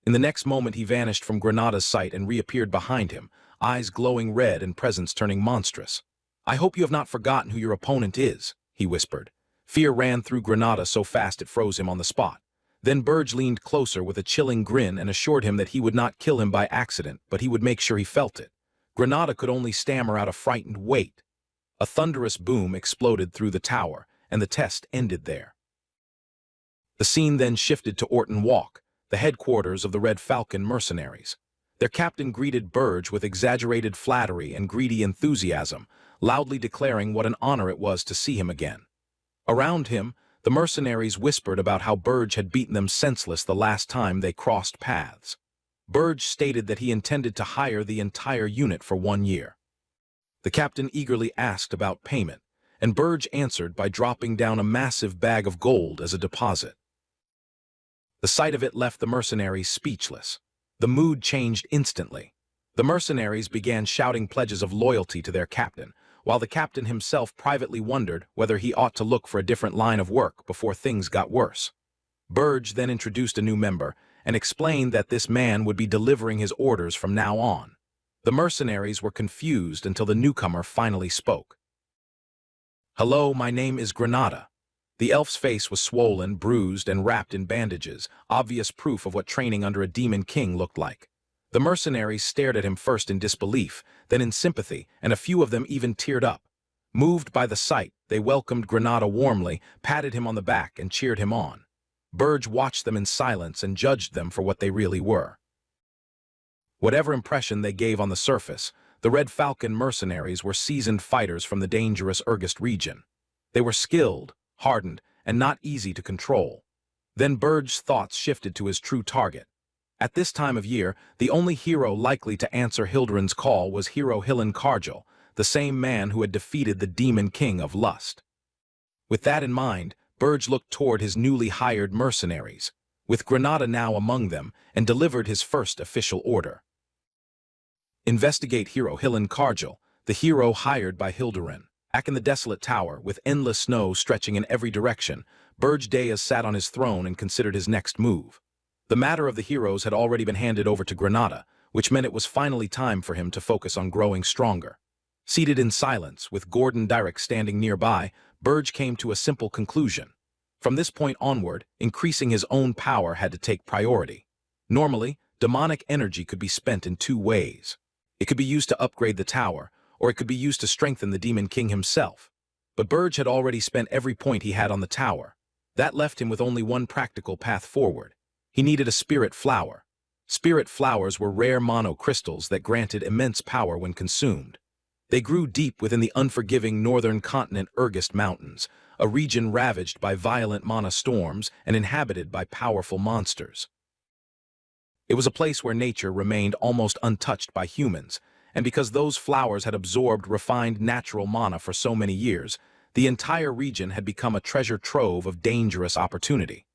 In the next moment he vanished from Granada's sight and reappeared behind him, eyes glowing red and presence turning monstrous. "I hope you have not forgotten who your opponent is," he whispered. Fear ran through Granada so fast it froze him on the spot. Then Burge leaned closer with a chilling grin and assured him that he would not kill him by accident, but he would make sure he felt it. Granada could only stammer out a frightened "wait." A thunderous boom exploded through the tower, and the test ended there. The scene then shifted to Orton Walk, the headquarters of the Red Falcon mercenaries. Their captain greeted Burge with exaggerated flattery and greedy enthusiasm, loudly declaring what an honor it was to see him again. Around him, the mercenaries whispered about how Burge had beaten them senseless the last time they crossed paths. Burge stated that he intended to hire the entire unit for 1 year. The captain eagerly asked about payment, and Burge answered by dropping down a massive bag of gold as a deposit. The sight of it left the mercenaries speechless. The mood changed instantly. The mercenaries began shouting pledges of loyalty to their captain, while the captain himself privately wondered whether he ought to look for a different line of work before things got worse. Burge then introduced a new member and explained that this man would be delivering his orders from now on. The mercenaries were confused until the newcomer finally spoke. "Hello, my name is Granada." The elf's face was swollen, bruised, and wrapped in bandages, obvious proof of what training under a demon king looked like. The mercenaries stared at him first in disbelief, then in sympathy, and a few of them even teared up. Moved by the sight, they welcomed Granada warmly, patted him on the back, and cheered him on. Burge watched them in silence and judged them for what they really were. Whatever impression they gave on the surface, the Red Falcon mercenaries were seasoned fighters from the dangerous Urgest region. They were skilled, hardened, and not easy to control. Then Burge's thoughts shifted to his true target. At this time of year, the only hero likely to answer Hildebrand's call was hero Hillen Kargil, the same man who had defeated the Demon King of Lust. With that in mind, Burge looked toward his newly hired mercenaries, with Granada now among them, and delivered his first official order. Investigate hero Hillen Kargil, the hero hired by Hildebrand. Back in the desolate tower, with endless snow stretching in every direction, Burge Dayas sat on his throne and considered his next move. The matter of the heroes had already been handed over to Granada, which meant it was finally time for him to focus on growing stronger. Seated in silence, with Gordon Direk standing nearby, Burge came to a simple conclusion. From this point onward, increasing his own power had to take priority. Normally, demonic energy could be spent in two ways. It could be used to upgrade the tower, or it could be used to strengthen the Demon King himself. But Burge had already spent every point he had on the tower. That left him with only one practical path forward. He needed a spirit flower. Spirit flowers were rare mono crystals that granted immense power when consumed. They grew deep within the unforgiving northern continent Urgest Mountains, a region ravaged by violent mana storms and inhabited by powerful monsters. It was a place where nature remained almost untouched by humans, and because those flowers had absorbed refined natural mana for so many years, the entire region had become a treasure trove of dangerous opportunity.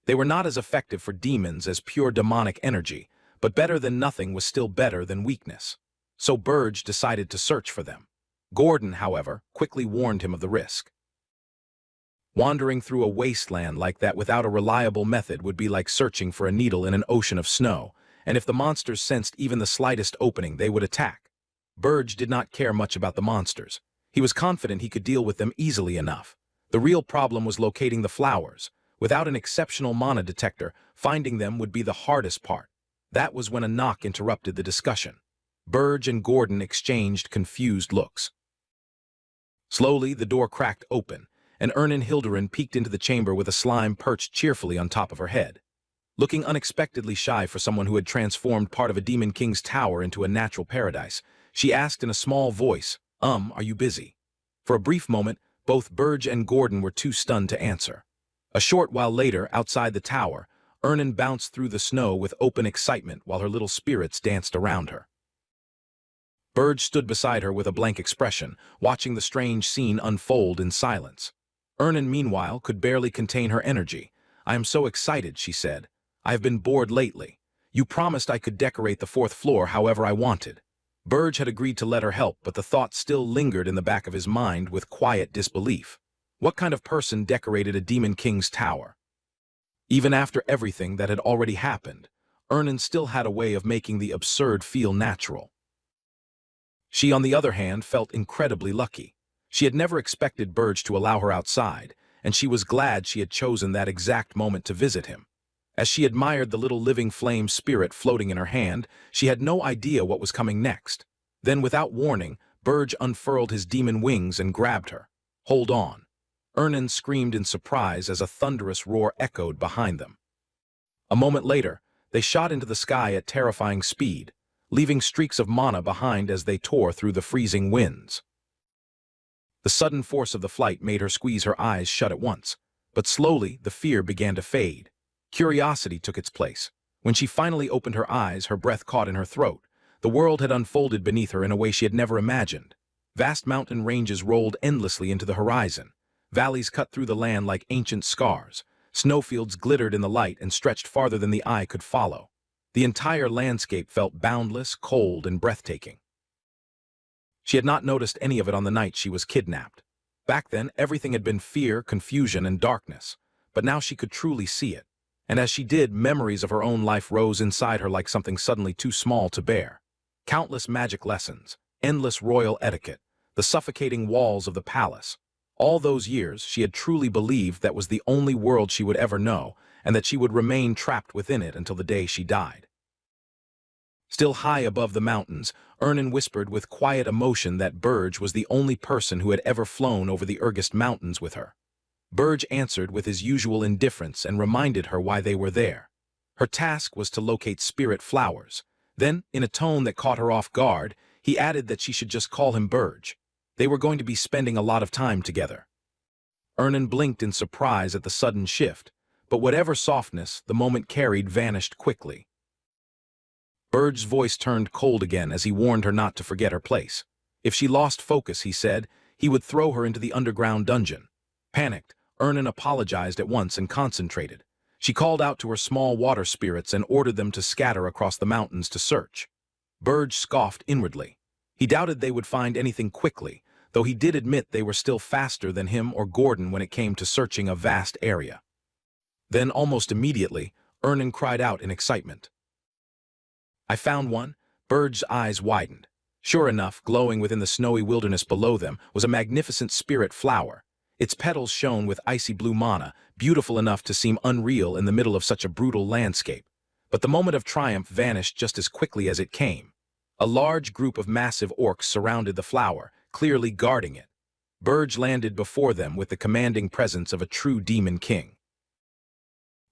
They were not as effective for demons as pure demonic energy, but better than nothing was still better than weakness. So Burge decided to search for them. Gordon, however, quickly warned him of the risk. Wandering through a wasteland like that without a reliable method would be like searching for a needle in an ocean of snow, and if the monsters sensed even the slightest opening, they would attack. Burge did not care much about the monsters. He was confident he could deal with them easily enough. The real problem was locating the flowers. Without an exceptional mana detector, finding them would be the hardest part. That was when a knock interrupted the discussion. Burge and Gordon exchanged confused looks. Slowly, the door cracked open, and Ernin Hildebrand peeked into the chamber with a slime perched cheerfully on top of her head. Looking unexpectedly shy for someone who had transformed part of a Demon King's tower into a natural paradise, she asked in a small voice, are you busy?" For a brief moment, both Burge and Gordon were too stunned to answer. A short while later, outside the tower, Ernin bounced through the snow with open excitement while her little spirits danced around her. Burge stood beside her with a blank expression, watching the strange scene unfold in silence. Ernin, meanwhile, could barely contain her energy. "I am so excited," she said. "I have been bored lately. You promised I could decorate the 4th floor however I wanted." Burge had agreed to let her help, but the thought still lingered in the back of his mind with quiet disbelief. What kind of person decorated a Demon King's tower? Even after everything that had already happened, Ernin still had a way of making the absurd feel natural. She, on the other hand, felt incredibly lucky. She had never expected Burge to allow her outside, and she was glad she had chosen that exact moment to visit him. As she admired the little living flame spirit floating in her hand, she had no idea what was coming next. Then, without warning, Burge unfurled his demon wings and grabbed her. "Hold on." Ernin screamed in surprise as a thunderous roar echoed behind them. A moment later, they shot into the sky at terrifying speed, leaving streaks of mana behind as they tore through the freezing winds. The sudden force of the flight made her squeeze her eyes shut at once, but slowly the fear began to fade. Curiosity took its place. When she finally opened her eyes, her breath caught in her throat. The world had unfolded beneath her in a way she had never imagined. Vast mountain ranges rolled endlessly into the horizon. Valleys cut through the land like ancient scars. Snowfields glittered in the light and stretched farther than the eye could follow. The entire landscape felt boundless, cold, and breathtaking. She had not noticed any of it on the night she was kidnapped. Back then, everything had been fear, confusion, and darkness. But now she could truly see it. And as she did, memories of her own life rose inside her like something suddenly too small to bear. Countless magic lessons, endless royal etiquette, the suffocating walls of the palace. All those years, she had truly believed that was the only world she would ever know, and that she would remain trapped within it until the day she died. Still high above the mountains, Ernan whispered with quiet emotion that Burge was the only person who had ever flown over the Urgest Mountains with her. Burge answered with his usual indifference and reminded her why they were there. Her task was to locate spirit flowers. Then, in a tone that caught her off guard, he added that she should just call him Burge. They were going to be spending a lot of time together. Ernan blinked in surprise at the sudden shift, but whatever softness the moment carried vanished quickly. Burge's voice turned cold again as he warned her not to forget her place. If she lost focus, he said, he would throw her into the underground dungeon. Panicked, Ernan apologized at once and concentrated. She called out to her small water spirits and ordered them to scatter across the mountains to search. Burge scoffed inwardly. He doubted they would find anything quickly, though he did admit they were still faster than him or Gordon when it came to searching a vast area. Then, almost immediately, Ernan cried out in excitement. "I found one." Burge's eyes widened. Sure enough, glowing within the snowy wilderness below them was a magnificent spirit flower. Its petals shone with icy blue mana, beautiful enough to seem unreal in the middle of such a brutal landscape. But the moment of triumph vanished just as quickly as it came. A large group of massive orcs surrounded the flower, clearly guarding it. Burge landed before them with the commanding presence of a true demon king.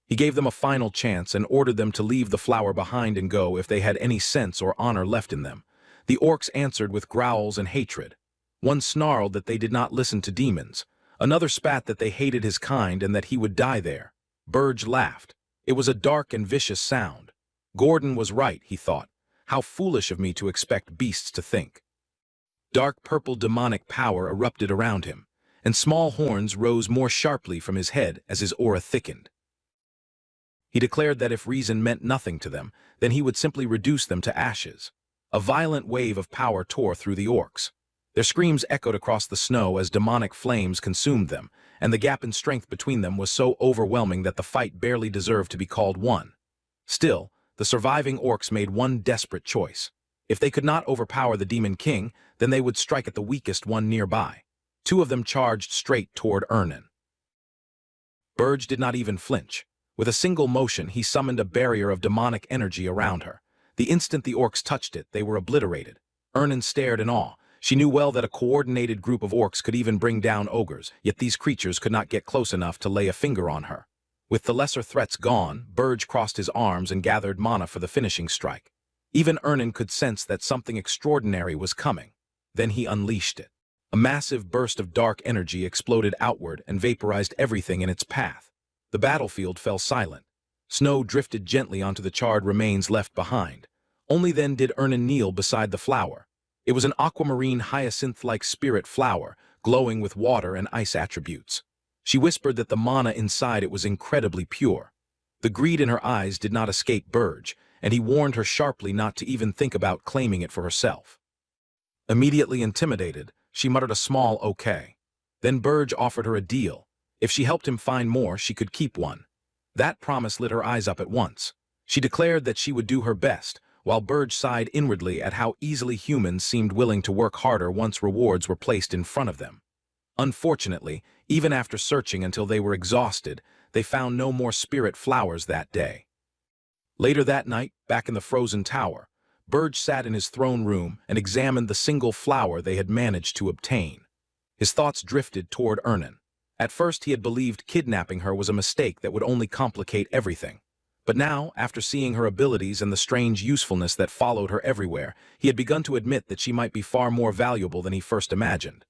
He gave them a final chance and ordered them to leave the flower behind and go if they had any sense or honor left in them. The orcs answered with growls and hatred. One snarled that they did not listen to demons. Another spat that they hated his kind and that he would die there. Burge laughed. It was a dark and vicious sound. Gordon was right, he thought. How foolish of me to expect beasts to think. Dark purple demonic power erupted around him, and small horns rose more sharply from his head as his aura thickened. He declared that if reason meant nothing to them, then he would simply reduce them to ashes. A violent wave of power tore through the orcs. Their screams echoed across the snow as demonic flames consumed them, and the gap in strength between them was so overwhelming that the fight barely deserved to be called one. Still, the surviving orcs made one desperate choice. If they could not overpower the Demon King, then they would strike at the weakest one nearby. Two of them charged straight toward Ernan. Burge did not even flinch. With a single motion, he summoned a barrier of demonic energy around her. The instant the orcs touched it, they were obliterated. Ernan stared in awe. She knew well that a coordinated group of orcs could even bring down ogres, yet these creatures could not get close enough to lay a finger on her. With the lesser threats gone, Burge crossed his arms and gathered mana for the finishing strike. Even Ernan could sense that something extraordinary was coming. Then he unleashed it. A massive burst of dark energy exploded outward and vaporized everything in its path. The battlefield fell silent. Snow drifted gently onto the charred remains left behind. Only then did Ernan kneel beside the flower. It was an aquamarine hyacinth-like spirit flower, glowing with water and ice attributes. She whispered that the mana inside it was incredibly pure. The greed in her eyes did not escape Burge, and he warned her sharply not to even think about claiming it for herself. Immediately intimidated, she muttered a small okay. Then Burge offered her a deal. If she helped him find more, she could keep one. That promise lit her eyes up at once. She declared that she would do her best, while Burge sighed inwardly at how easily humans seemed willing to work harder once rewards were placed in front of them. Unfortunately, even after searching until they were exhausted, they found no more spirit flowers that day. Later that night, back in the frozen tower, Burge sat in his throne room and examined the single flower they had managed to obtain. His thoughts drifted toward Ernan. At first he had believed kidnapping her was a mistake that would only complicate everything. But now, after seeing her abilities and the strange usefulness that followed her everywhere, he had begun to admit that she might be far more valuable than he first imagined.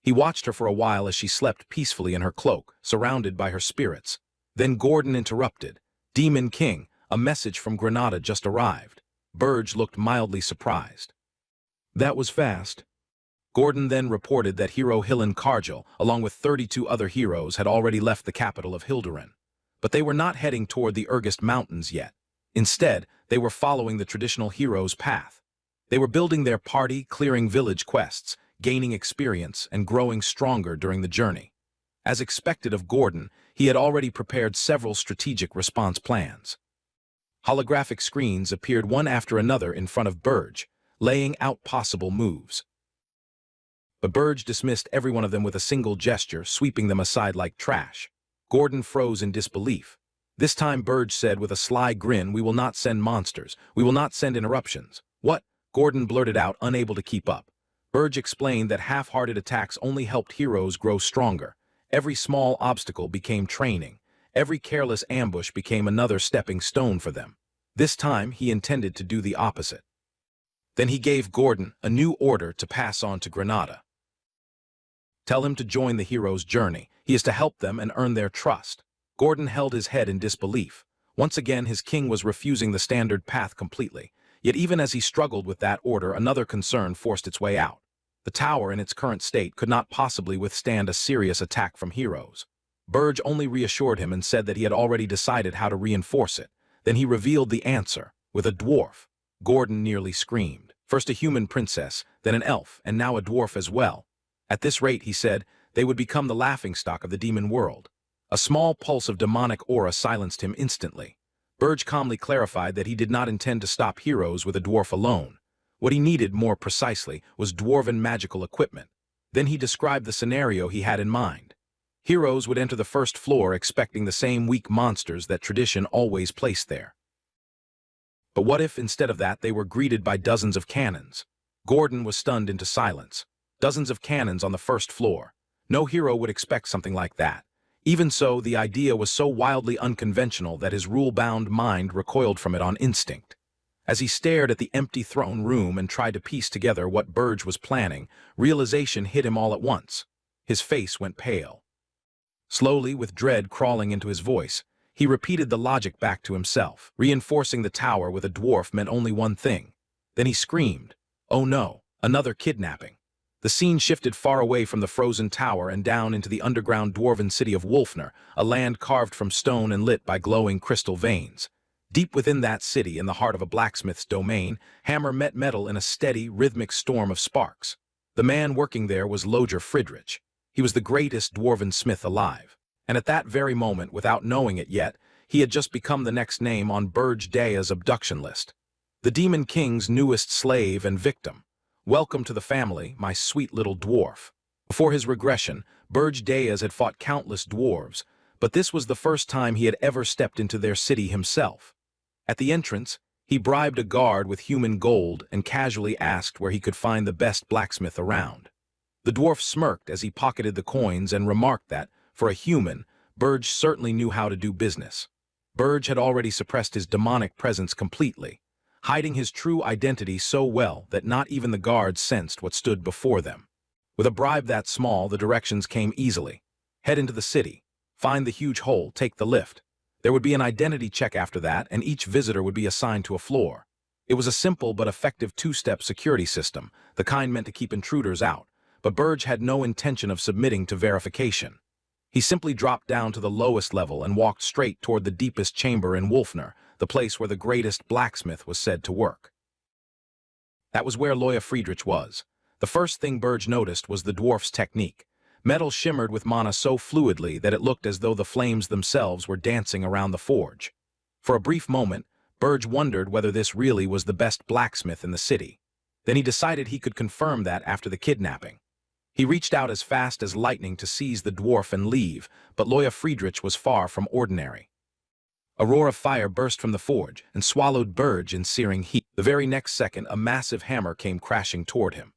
He watched her for a while as she slept peacefully in her cloak, surrounded by her spirits. Then Gordon interrupted. "Demon King, a message from Granada just arrived." Burge looked mildly surprised. "That was fast." Gordon then reported that hero Hillen Cargill, along with 32 other heroes, had already left the capital of Hildurin. But they were not heading toward the Urgest Mountains yet. Instead, they were following the traditional hero's path. They were building their party, clearing village quests, gaining experience, and growing stronger during the journey. As expected of Gordon, he had already prepared several strategic response plans. Holographic screens appeared one after another in front of Burge, laying out possible moves. But Burge dismissed every one of them with a single gesture, sweeping them aside like trash. Gordon froze in disbelief. This time Burge said with a sly grin, "We will not send monsters. We will not send interruptions. "What?" Gordon blurted out, unable to keep up. Burge explained that half-hearted attacks only helped heroes grow stronger. Every small obstacle became training. Every careless ambush became another stepping stone for them. This time, he intended to do the opposite. Then he gave Gordon a new order to pass on to Granada. Tell him to join the hero's journey. He is to help them and earn their trust. Gordon held his head in disbelief. Once again, his king was refusing the standard path completely. Yet even as he struggled with that order, another concern forced its way out. The tower in its current state could not possibly withstand a serious attack from heroes. Burge only reassured him and said that he had already decided how to reinforce it. Then he revealed the answer, with a dwarf. Gordon nearly screamed. First a human princess, then an elf, and now a dwarf as well. At this rate, he said, they would become the laughingstock of the demon world. A small pulse of demonic aura silenced him instantly. Burge calmly clarified that he did not intend to stop heroes with a dwarf alone. What he needed, more precisely, was dwarven magical equipment. Then he described the scenario he had in mind. Heroes would enter the first floor expecting the same weak monsters that tradition always placed there. But what if, instead of that, they were greeted by dozens of cannons? Gordon was stunned into silence. Dozens of cannons on the first floor. No hero would expect something like that. Even so, the idea was so wildly unconventional that his rule-bound mind recoiled from it on instinct. As he stared at the empty throne room and tried to piece together what Burge was planning, realization hit him all at once. His face went pale. Slowly, with dread crawling into his voice, he repeated the logic back to himself. Reinforcing the tower with a dwarf meant only one thing. Then he screamed, "Oh no, another kidnapping." The scene shifted far away from the frozen tower and down into the underground dwarven city of Wolfner, a land carved from stone and lit by glowing crystal veins. Deep within that city, in the heart of a blacksmith's domain, hammer met metal in a steady, rhythmic storm of sparks. The man working there was Loger Friedrich. He was the greatest dwarven smith alive. And at that very moment, without knowing it yet, he had just become the next name on Burge Dea's abduction list. The Demon King's newest slave and victim. Welcome to the family, my sweet little dwarf. Before his regression, Burge Deas had fought countless dwarves, but this was the first time he had ever stepped into their city himself. At the entrance, he bribed a guard with human gold and casually asked where he could find the best blacksmith around. The dwarf smirked as he pocketed the coins and remarked that, for a human, Burge certainly knew how to do business. Burge had already suppressed his demonic presence completely, hiding his true identity so well that not even the guards sensed what stood before them. With a bribe that small, the directions came easily. Head into the city, find the huge hole, take the lift. There would be an identity check after that, and each visitor would be assigned to a floor. It was a simple but effective two-step security system, the kind meant to keep intruders out, but Burge had no intention of submitting to verification. He simply dropped down to the lowest level and walked straight toward the deepest chamber in Wolfner, the place where the greatest blacksmith was said to work. That was where Loya Friedrich was. The first thing Burge noticed was the dwarf's technique. Metal shimmered with mana so fluidly that it looked as though the flames themselves were dancing around the forge. For a brief moment, Burge wondered whether this really was the best blacksmith in the city. Then he decided he could confirm that after the kidnapping. He reached out as fast as lightning to seize the dwarf and leave, but Loya Friedrich was far from ordinary. A roar of fire burst from the forge and swallowed Burge in searing heat. The very next second, a massive hammer came crashing toward him.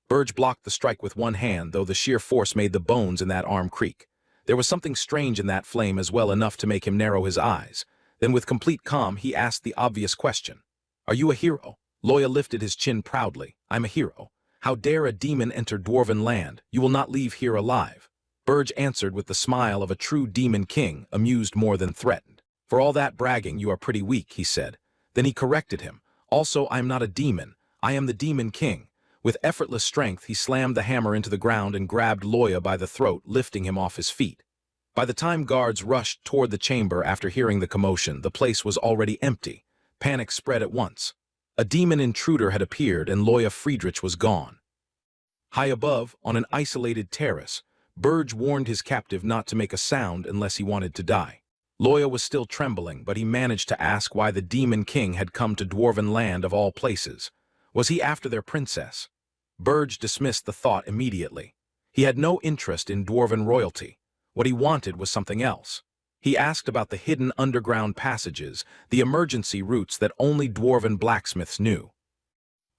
Burge blocked the strike with one hand, though the sheer force made the bones in that arm creak. There was something strange in that flame as well, enough to make him narrow his eyes. Then with complete calm, he asked the obvious question. "Are you a hero?" Loya lifted his chin proudly. "I'm a hero. How dare a demon enter dwarven land? You will not leave here alive." Burge answered with the smile of a true demon king, amused more than threatened. "For all that bragging, you are pretty weak," he said. Then he corrected him. "Also, I am not a demon. I am the Demon King." With effortless strength, he slammed the hammer into the ground and grabbed Loya by the throat, lifting him off his feet. By the time guards rushed toward the chamber after hearing the commotion, the place was already empty. Panic spread at once. A demon intruder had appeared and Loya Friedrich was gone. High above, on an isolated terrace, Burge warned his captive not to make a sound unless he wanted to die. Loya was still trembling, but he managed to ask why the Demon King had come to dwarven land of all places. Was he after their princess? Burge dismissed the thought immediately. He had no interest in dwarven royalty. What he wanted was something else. He asked about the hidden underground passages, the emergency routes that only dwarven blacksmiths knew.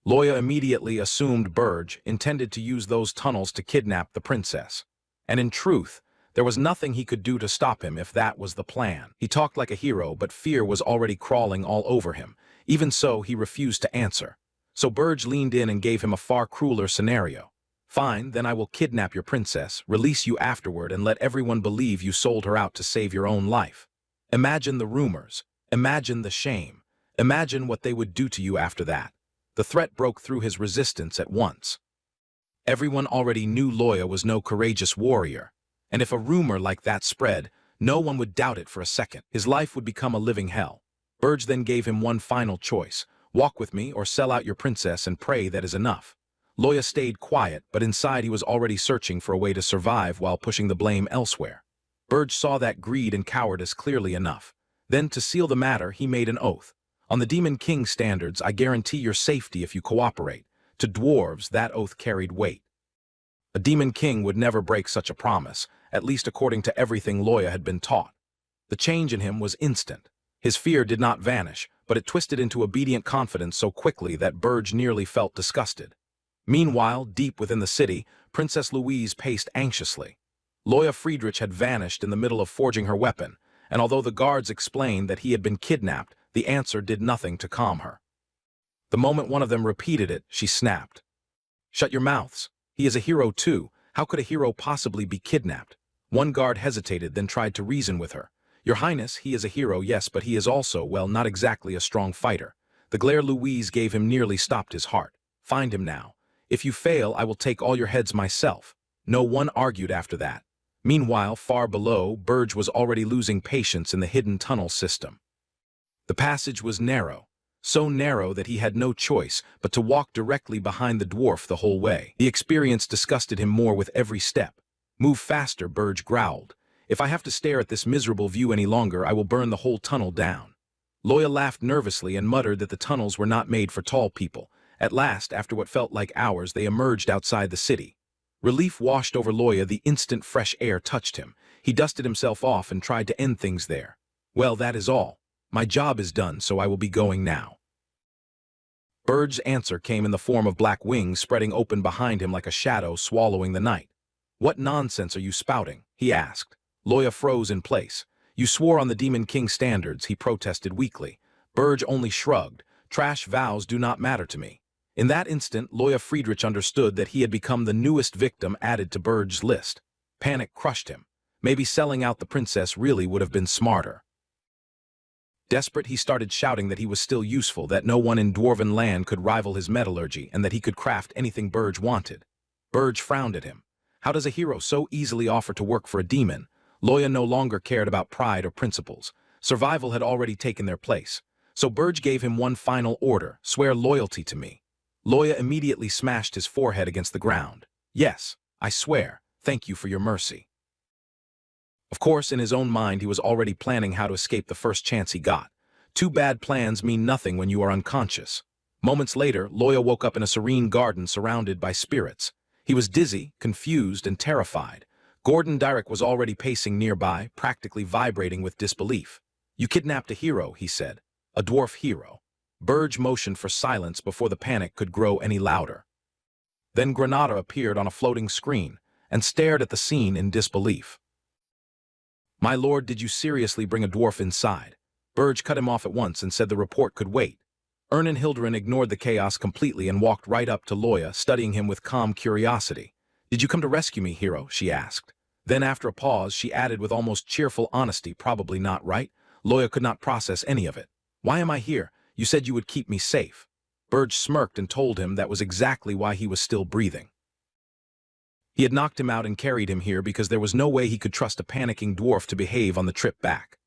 Loya immediately assumed Burge intended to use those tunnels to kidnap the princess. And in truth, there was nothing he could do to stop him if that was the plan. He talked like a hero, but fear was already crawling all over him. Even so, he refused to answer. So Burge leaned in and gave him a far crueler scenario. Fine, then I will kidnap your princess, release you afterward, and let everyone believe you sold her out to save your own life. Imagine the rumors. Imagine the shame. Imagine what they would do to you after that. The threat broke through his resistance at once. Everyone already knew Loya was no courageous warrior, and if a rumor like that spread, no one would doubt it for a second. His life would become a living hell. Burge then gave him one final choice: walk with me or sell out your princess and pray that is enough. Loya stayed quiet, but inside he was already searching for a way to survive while pushing the blame elsewhere. Burge saw that greed and cowardice clearly enough. Then, to seal the matter, he made an oath. On the Demon King standards, I guarantee your safety if you cooperate. To dwarves, that oath carried weight. A Demon King would never break such a promise, at least according to everything Loya had been taught. The change in him was instant. His fear did not vanish, but it twisted into obedient confidence so quickly that Burge nearly felt disgusted. Meanwhile, deep within the city, Princess Louise paced anxiously. Loya Friedrich had vanished in the middle of forging her weapon, and although the guards explained that he had been kidnapped, the answer did nothing to calm her. The moment one of them repeated it, she snapped. "Shut your mouths. He is a hero too. How could a hero possibly be kidnapped?" One guard hesitated, then tried to reason with her. "Your Highness, he is a hero, yes, but he is also, well, not exactly a strong fighter." The glare Louise gave him nearly stopped his heart. "Find him now. If you fail, I will take all your heads myself." No one argued after that. Meanwhile, far below, Burge was already losing patience in the hidden tunnel system. The passage was narrow, so narrow that he had no choice but to walk directly behind the dwarf the whole way. The experience disgusted him more with every step. "Move faster," Burge growled. "If I have to stare at this miserable view any longer, I will burn the whole tunnel down." Loya laughed nervously and muttered that the tunnels were not made for tall people. At last, after what felt like hours, they emerged outside the city. Relief washed over Loya the instant fresh air touched him. He dusted himself off and tried to end things there. "Well, that is all. My job is done, so I will be going now." Burge's answer came in the form of black wings spreading open behind him like a shadow swallowing the night. "What nonsense are you spouting?" he asked. Loya froze in place. "You swore on the Demon King standards," he protested weakly. Burge only shrugged. "Trash vows do not matter to me." In that instant, Loya Friedrich understood that he had become the newest victim added to Burge's list. Panic crushed him. Maybe selling out the princess really would have been smarter. Desperate, he started shouting that he was still useful, that no one in Dwarven land could rival his metallurgy, and that he could craft anything Burge wanted. Burge frowned at him. How does a hero so easily offer to work for a demon? Loya no longer cared about pride or principles. Survival had already taken their place. So Burge gave him one final order: swear loyalty to me. Loya immediately smashed his forehead against the ground. "Yes, I swear. Thank you for your mercy." Of course, in his own mind, he was already planning how to escape the first chance he got. Two bad plans mean nothing when you are unconscious. Moments later, Loya woke up in a serene garden surrounded by spirits. He was dizzy, confused, and terrified. Gordon Dyrick was already pacing nearby, practically vibrating with disbelief. "You kidnapped a hero," he said. "A dwarf hero." Burge motioned for silence before the panic could grow any louder. Then Granada appeared on a floating screen and stared at the scene in disbelief. "My lord, did you seriously bring a dwarf inside?" Burge cut him off at once and said the report could wait. Ernan Hilderin ignored the chaos completely and walked right up to Loya, studying him with calm curiosity. "Did you come to rescue me, hero?" she asked. Then, after a pause, she added with almost cheerful honesty, "Probably not, right?" Loya could not process any of it. "Why am I here? You said you would keep me safe." Burge smirked and told him that was exactly why he was still breathing. He had knocked him out and carried him here because there was no way he could trust a panicking dwarf to behave on the trip back.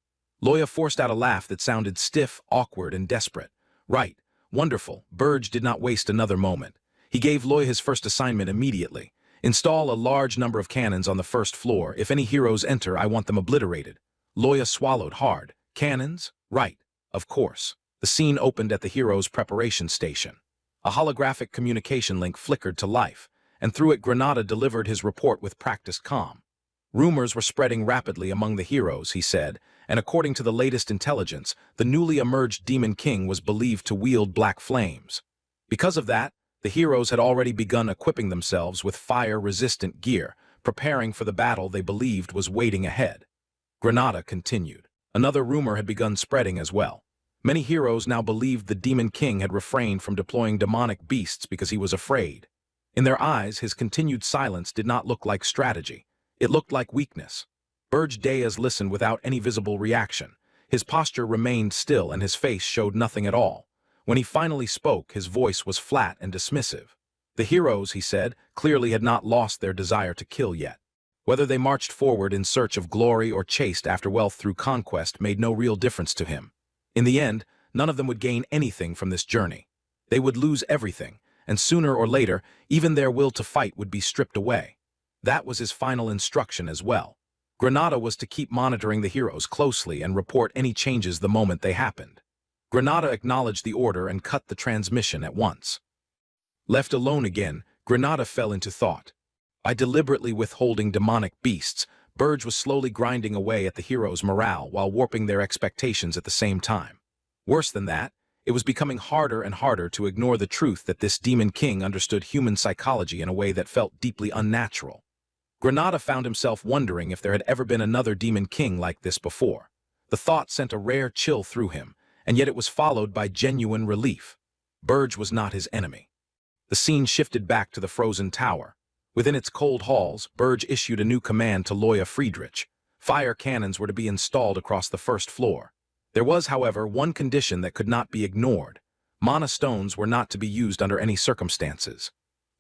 Loya forced out a laugh that sounded stiff, awkward, and desperate. "Right. Wonderful." Burge did not waste another moment. He gave Loya his first assignment immediately. "Install a large number of cannons on the first floor. If any heroes enter, I want them obliterated." Loya swallowed hard. "Cannons? Right. Of course." The scene opened at the hero's preparation station. A holographic communication link flickered to life, and through it Granada delivered his report with practiced calm. Rumors were spreading rapidly among the heroes, he said, and according to the latest intelligence, the newly emerged Demon King was believed to wield black flames. Because of that, the heroes had already begun equipping themselves with fire-resistant gear, preparing for the battle they believed was waiting ahead. Granada continued. Another rumor had begun spreading as well. Many heroes now believed the Demon King had refrained from deploying demonic beasts because he was afraid. In their eyes, his continued silence did not look like strategy. It looked like weakness. Burge Diaz listened without any visible reaction. His posture remained still and his face showed nothing at all. When he finally spoke, his voice was flat and dismissive. The heroes, he said, clearly had not lost their desire to kill yet. Whether they marched forward in search of glory or chased after wealth through conquest made no real difference to him. In the end, none of them would gain anything from this journey. They would lose everything, and sooner or later, even their will to fight would be stripped away. That was his final instruction as well. Granada was to keep monitoring the heroes closely and report any changes the moment they happened. Granada acknowledged the order and cut the transmission at once. Left alone again, Granada fell into thought. By deliberately withholding demonic beasts, Burge was slowly grinding away at the heroes' morale while warping their expectations at the same time. Worse than that, it was becoming harder and harder to ignore the truth that this Demon King understood human psychology in a way that felt deeply unnatural. Granada found himself wondering if there had ever been another Demon King like this before. The thought sent a rare chill through him, and yet it was followed by genuine relief. Burge was not his enemy. The scene shifted back to the frozen tower. Within its cold halls, Burge issued a new command to Loya Friedrich. Fire cannons were to be installed across the first floor. There was, however, one condition that could not be ignored. Mana stones were not to be used under any circumstances.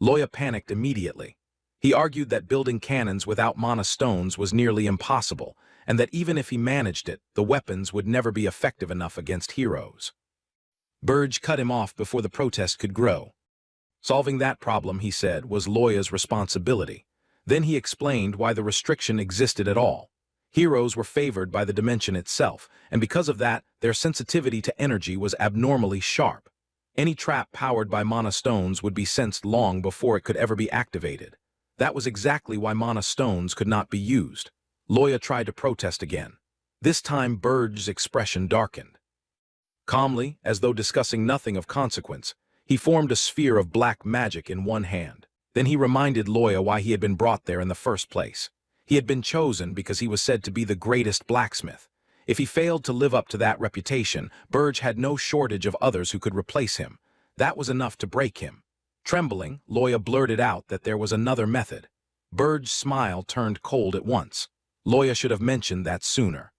Loya panicked immediately. He argued that building cannons without mana stones was nearly impossible, and that even if he managed it, the weapons would never be effective enough against heroes. Burge cut him off before the protest could grow. Solving that problem, he said, was Loya's responsibility. Then he explained why the restriction existed at all. Heroes were favored by the dimension itself, and because of that, their sensitivity to energy was abnormally sharp. Any trap powered by mana stones would be sensed long before it could ever be activated. That was exactly why mana stones could not be used. Loya tried to protest again. This time Burge's expression darkened. Calmly, as though discussing nothing of consequence, he formed a sphere of black magic in one hand. Then he reminded Loya why he had been brought there in the first place. He had been chosen because he was said to be the greatest blacksmith. If he failed to live up to that reputation, Burge had no shortage of others who could replace him. That was enough to break him. Trembling, Loya blurted out that there was another method. Burge's smile turned cold at once. Loya should have mentioned that sooner.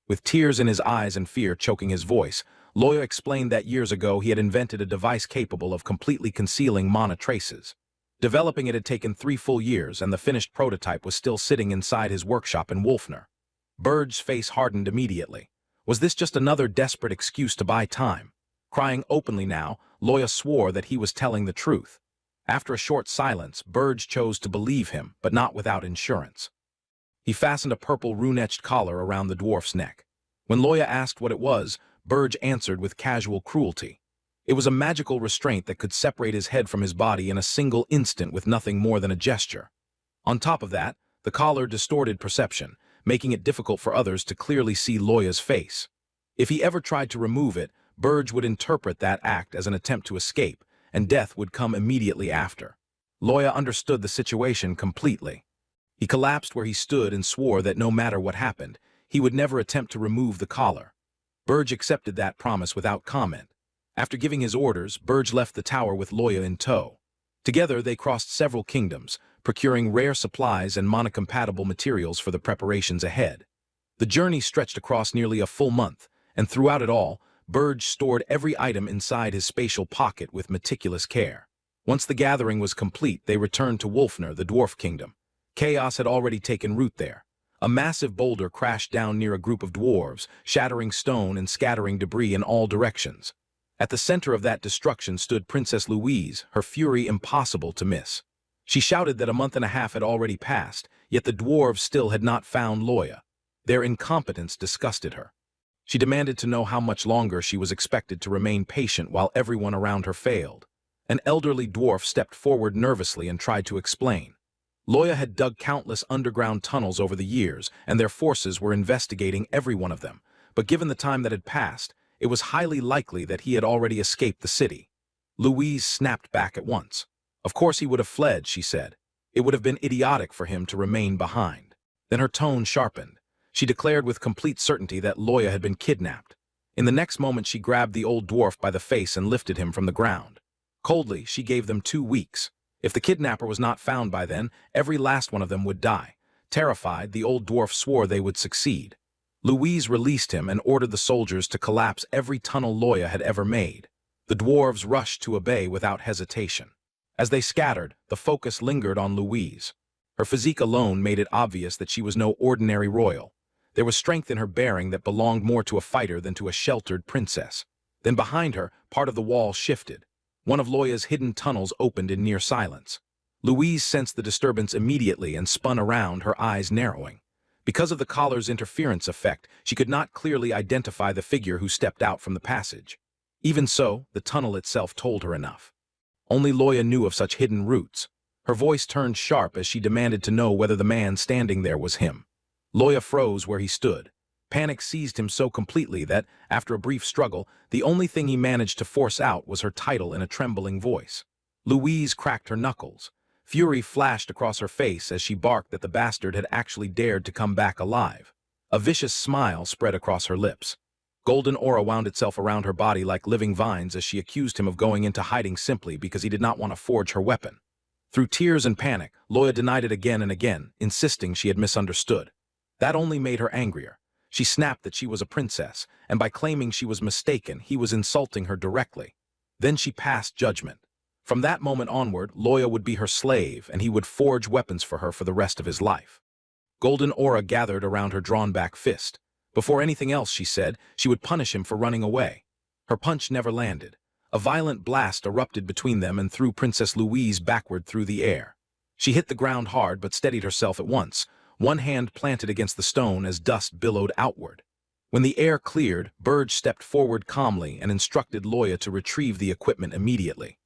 With tears in his eyes and fear choking his voice, Loya explained that years ago he had invented a device capable of completely concealing mana traces. Developing it had taken 3 full years, and the finished prototype was still sitting inside his workshop in Wolfner. Burge's face hardened immediately. Was this just another desperate excuse to buy time? Crying openly now, Loya swore that he was telling the truth. After a short silence, Burge chose to believe him, but not without insurance. He fastened a purple rune-etched collar around the dwarf's neck. When Loya asked what it was, Burge answered with casual cruelty. It was a magical restraint that could separate his head from his body in a single instant with nothing more than a gesture. On top of that, the collar distorted perception, making it difficult for others to clearly see Loya's face. If he ever tried to remove it, Burge would interpret that act as an attempt to escape, and death would come immediately after. Loya understood the situation completely. He collapsed where he stood and swore that no matter what happened, he would never attempt to remove the collar. Burge accepted that promise without comment. After giving his orders, Burge left the tower with Loya in tow. Together they crossed several kingdoms, procuring rare supplies and mana-compatible materials for the preparations ahead. The journey stretched across nearly a full month, and throughout it all, Burge stored every item inside his spatial pocket with meticulous care. Once the gathering was complete, they returned to Wolfner, the dwarf kingdom. Chaos had already taken root there. A massive boulder crashed down near a group of dwarves, shattering stone and scattering debris in all directions. At the center of that destruction stood Princess Louise, her fury impossible to miss. She shouted that a month and a half had already passed, yet the dwarves still had not found Loya. Their incompetence disgusted her. She demanded to know how much longer she was expected to remain patient while everyone around her failed. An elderly dwarf stepped forward nervously and tried to explain. Loya had dug countless underground tunnels over the years, and their forces were investigating every one of them. But given the time that had passed, it was highly likely that he had already escaped the city. Louise snapped back at once. Of course he would have fled, she said. It would have been idiotic for him to remain behind. Then her tone sharpened. She declared with complete certainty that Loya had been kidnapped. In the next moment she grabbed the old dwarf by the face and lifted him from the ground. Coldly, she gave them 2 weeks. If the kidnapper was not found by then, every last one of them would die. Terrified, the old dwarf swore they would succeed. Louise released him and ordered the soldiers to collapse every tunnel Loya had ever made. The dwarves rushed to obey without hesitation. As they scattered, the focus lingered on Louise. Her physique alone made it obvious that she was no ordinary royal. There was strength in her bearing that belonged more to a fighter than to a sheltered princess. Then behind her, part of the wall shifted. One of Loya's hidden tunnels opened in near silence. Louise sensed the disturbance immediately and spun around, her eyes narrowing. Because of the collar's interference effect, she could not clearly identify the figure who stepped out from the passage. Even so, the tunnel itself told her enough. Only Loya knew of such hidden routes. Her voice turned sharp as she demanded to know whether the man standing there was him. Loya froze where he stood. Panic seized him so completely that, after a brief struggle, the only thing he managed to force out was her title in a trembling voice. Louise cracked her knuckles. Fury flashed across her face as she barked that the bastard had actually dared to come back alive. A vicious smile spread across her lips. Golden aura wound itself around her body like living vines as she accused him of going into hiding simply because he did not want to forge her weapon. Through tears and panic, Loya denied it again and again, insisting she had misunderstood. That only made her angrier. She snapped that she was a princess, and by claiming she was mistaken, he was insulting her directly. Then she passed judgment. From that moment onward, Loya would be her slave, and he would forge weapons for her for the rest of his life. Golden aura gathered around her drawn-back fist. Before anything else, she said, she would punish him for running away. Her punch never landed. A violent blast erupted between them and threw Princess Louise backward through the air. She hit the ground hard but steadied herself at once, one hand planted against the stone as dust billowed outward. When the air cleared, Burge stepped forward calmly and instructed Loya to retrieve the equipment immediately.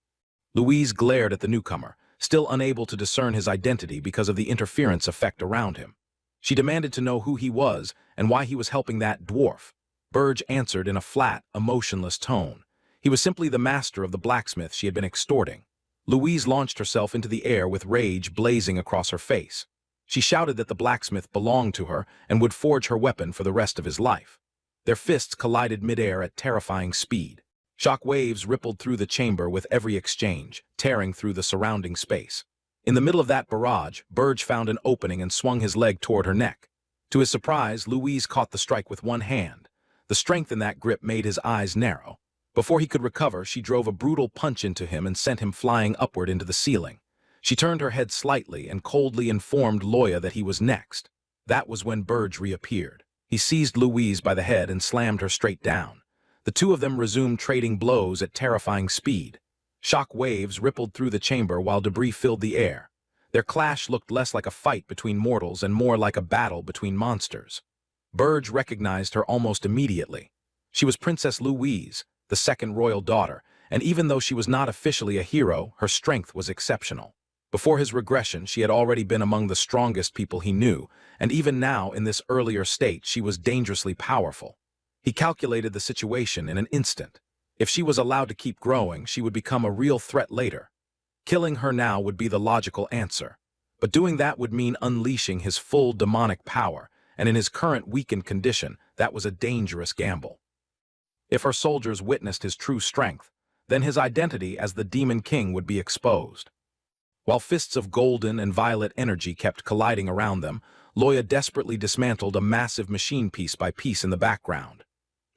Louise glared at the newcomer, still unable to discern his identity because of the interference effect around him. She demanded to know who he was and why he was helping that dwarf. Burge answered in a flat, emotionless tone. He was simply the master of the blacksmith she had been extorting. Louise launched herself into the air with rage blazing across her face. She shouted that the blacksmith belonged to her and would forge her weapon for the rest of his life. Their fists collided midair at terrifying speed. Shock waves rippled through the chamber with every exchange, tearing through the surrounding space. In the middle of that barrage, Burge found an opening and swung his leg toward her neck. To his surprise, Louise caught the strike with one hand. The strength in that grip made his eyes narrow. Before he could recover, she drove a brutal punch into him and sent him flying upward into the ceiling. She turned her head slightly and coldly informed Loya that he was next. That was when Burge reappeared. He seized Louise by the head and slammed her straight down. The two of them resumed trading blows at terrifying speed. Shock waves rippled through the chamber while debris filled the air. Their clash looked less like a fight between mortals and more like a battle between monsters. Burge recognized her almost immediately. She was Princess Louise, the second royal daughter, and even though she was not officially a hero, her strength was exceptional. Before his regression, she had already been among the strongest people he knew, and even now, in this earlier state, she was dangerously powerful. He calculated the situation in an instant. If she was allowed to keep growing, she would become a real threat later. Killing her now would be the logical answer. But doing that would mean unleashing his full demonic power, and in his current weakened condition, that was a dangerous gamble. If her soldiers witnessed his true strength, then his identity as the Demon King would be exposed. While fists of golden and violet energy kept colliding around them, Loya desperately dismantled a massive machine piece by piece in the background.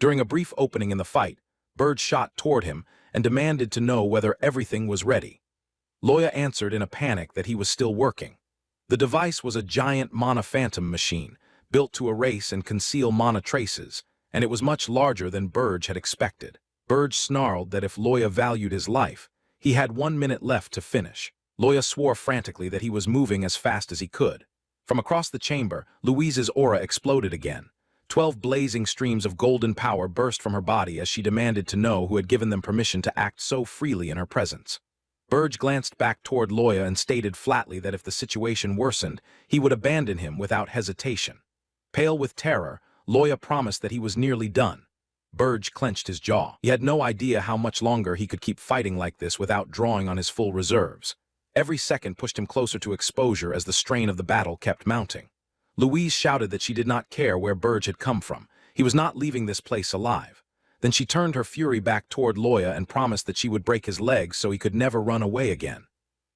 During a brief opening in the fight, Burge shot toward him and demanded to know whether everything was ready. Loya answered in a panic that he was still working. The device was a giant mana phantom machine, built to erase and conceal mana traces, and it was much larger than Burge had expected. Burge snarled that if Loya valued his life, he had 1 minute left to finish. Loya swore frantically that he was moving as fast as he could. From across the chamber, Louise's aura exploded again. 12 blazing streams of golden power burst from her body as she demanded to know who had given them permission to act so freely in her presence. Burge glanced back toward Loya and stated flatly that if the situation worsened, he would abandon him without hesitation. Pale with terror, Loya promised that he was nearly done. Burge clenched his jaw. He had no idea how much longer he could keep fighting like this without drawing on his full reserves. Every second pushed him closer to exposure as the strain of the battle kept mounting. Louise shouted that she did not care where Burge had come from. He was not leaving this place alive. Then she turned her fury back toward Loya and promised that she would break his legs so he could never run away again.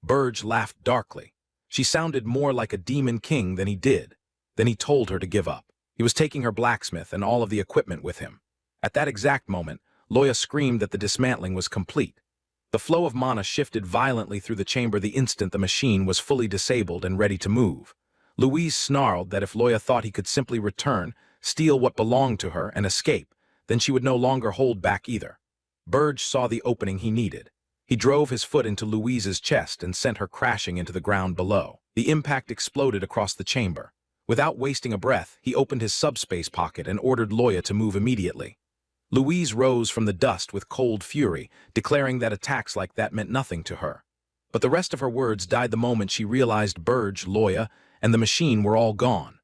Burge laughed darkly. She sounded more like a demon king than he did. Then he told her to give up. He was taking her blacksmith and all of the equipment with him. At that exact moment, Loya screamed that the dismantling was complete. The flow of mana shifted violently through the chamber the instant the machine was fully disabled and ready to move. Louise snarled that if Loya thought he could simply return, steal what belonged to her, and escape, then she would no longer hold back either. Burge saw the opening he needed. He drove his foot into Louise's chest and sent her crashing into the ground below. The impact exploded across the chamber. Without wasting a breath, he opened his subspace pocket and ordered Loya to move immediately. Louise rose from the dust with cold fury, declaring that attacks like that meant nothing to her. But the rest of her words died the moment she realized Burge, Loya, and the machine were all gone.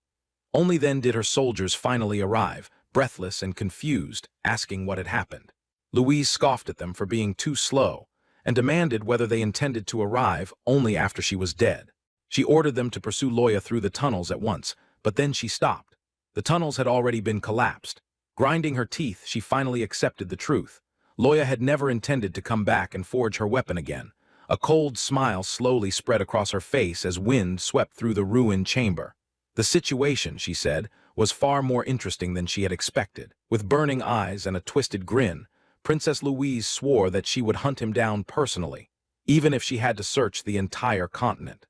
Only then did her soldiers finally arrive, breathless and confused, asking what had happened. Louise scoffed at them for being too slow, and demanded whether they intended to arrive only after she was dead. She ordered them to pursue Loya through the tunnels at once, but then she stopped. The tunnels had already been collapsed. Grinding her teeth, she finally accepted the truth. Loya had never intended to come back and forge her weapon again. A cold smile slowly spread across her face as wind swept through the ruined chamber. The situation, she said, was far more interesting than she had expected. With burning eyes and a twisted grin, Princess Louise swore that she would hunt him down personally, even if she had to search the entire continent.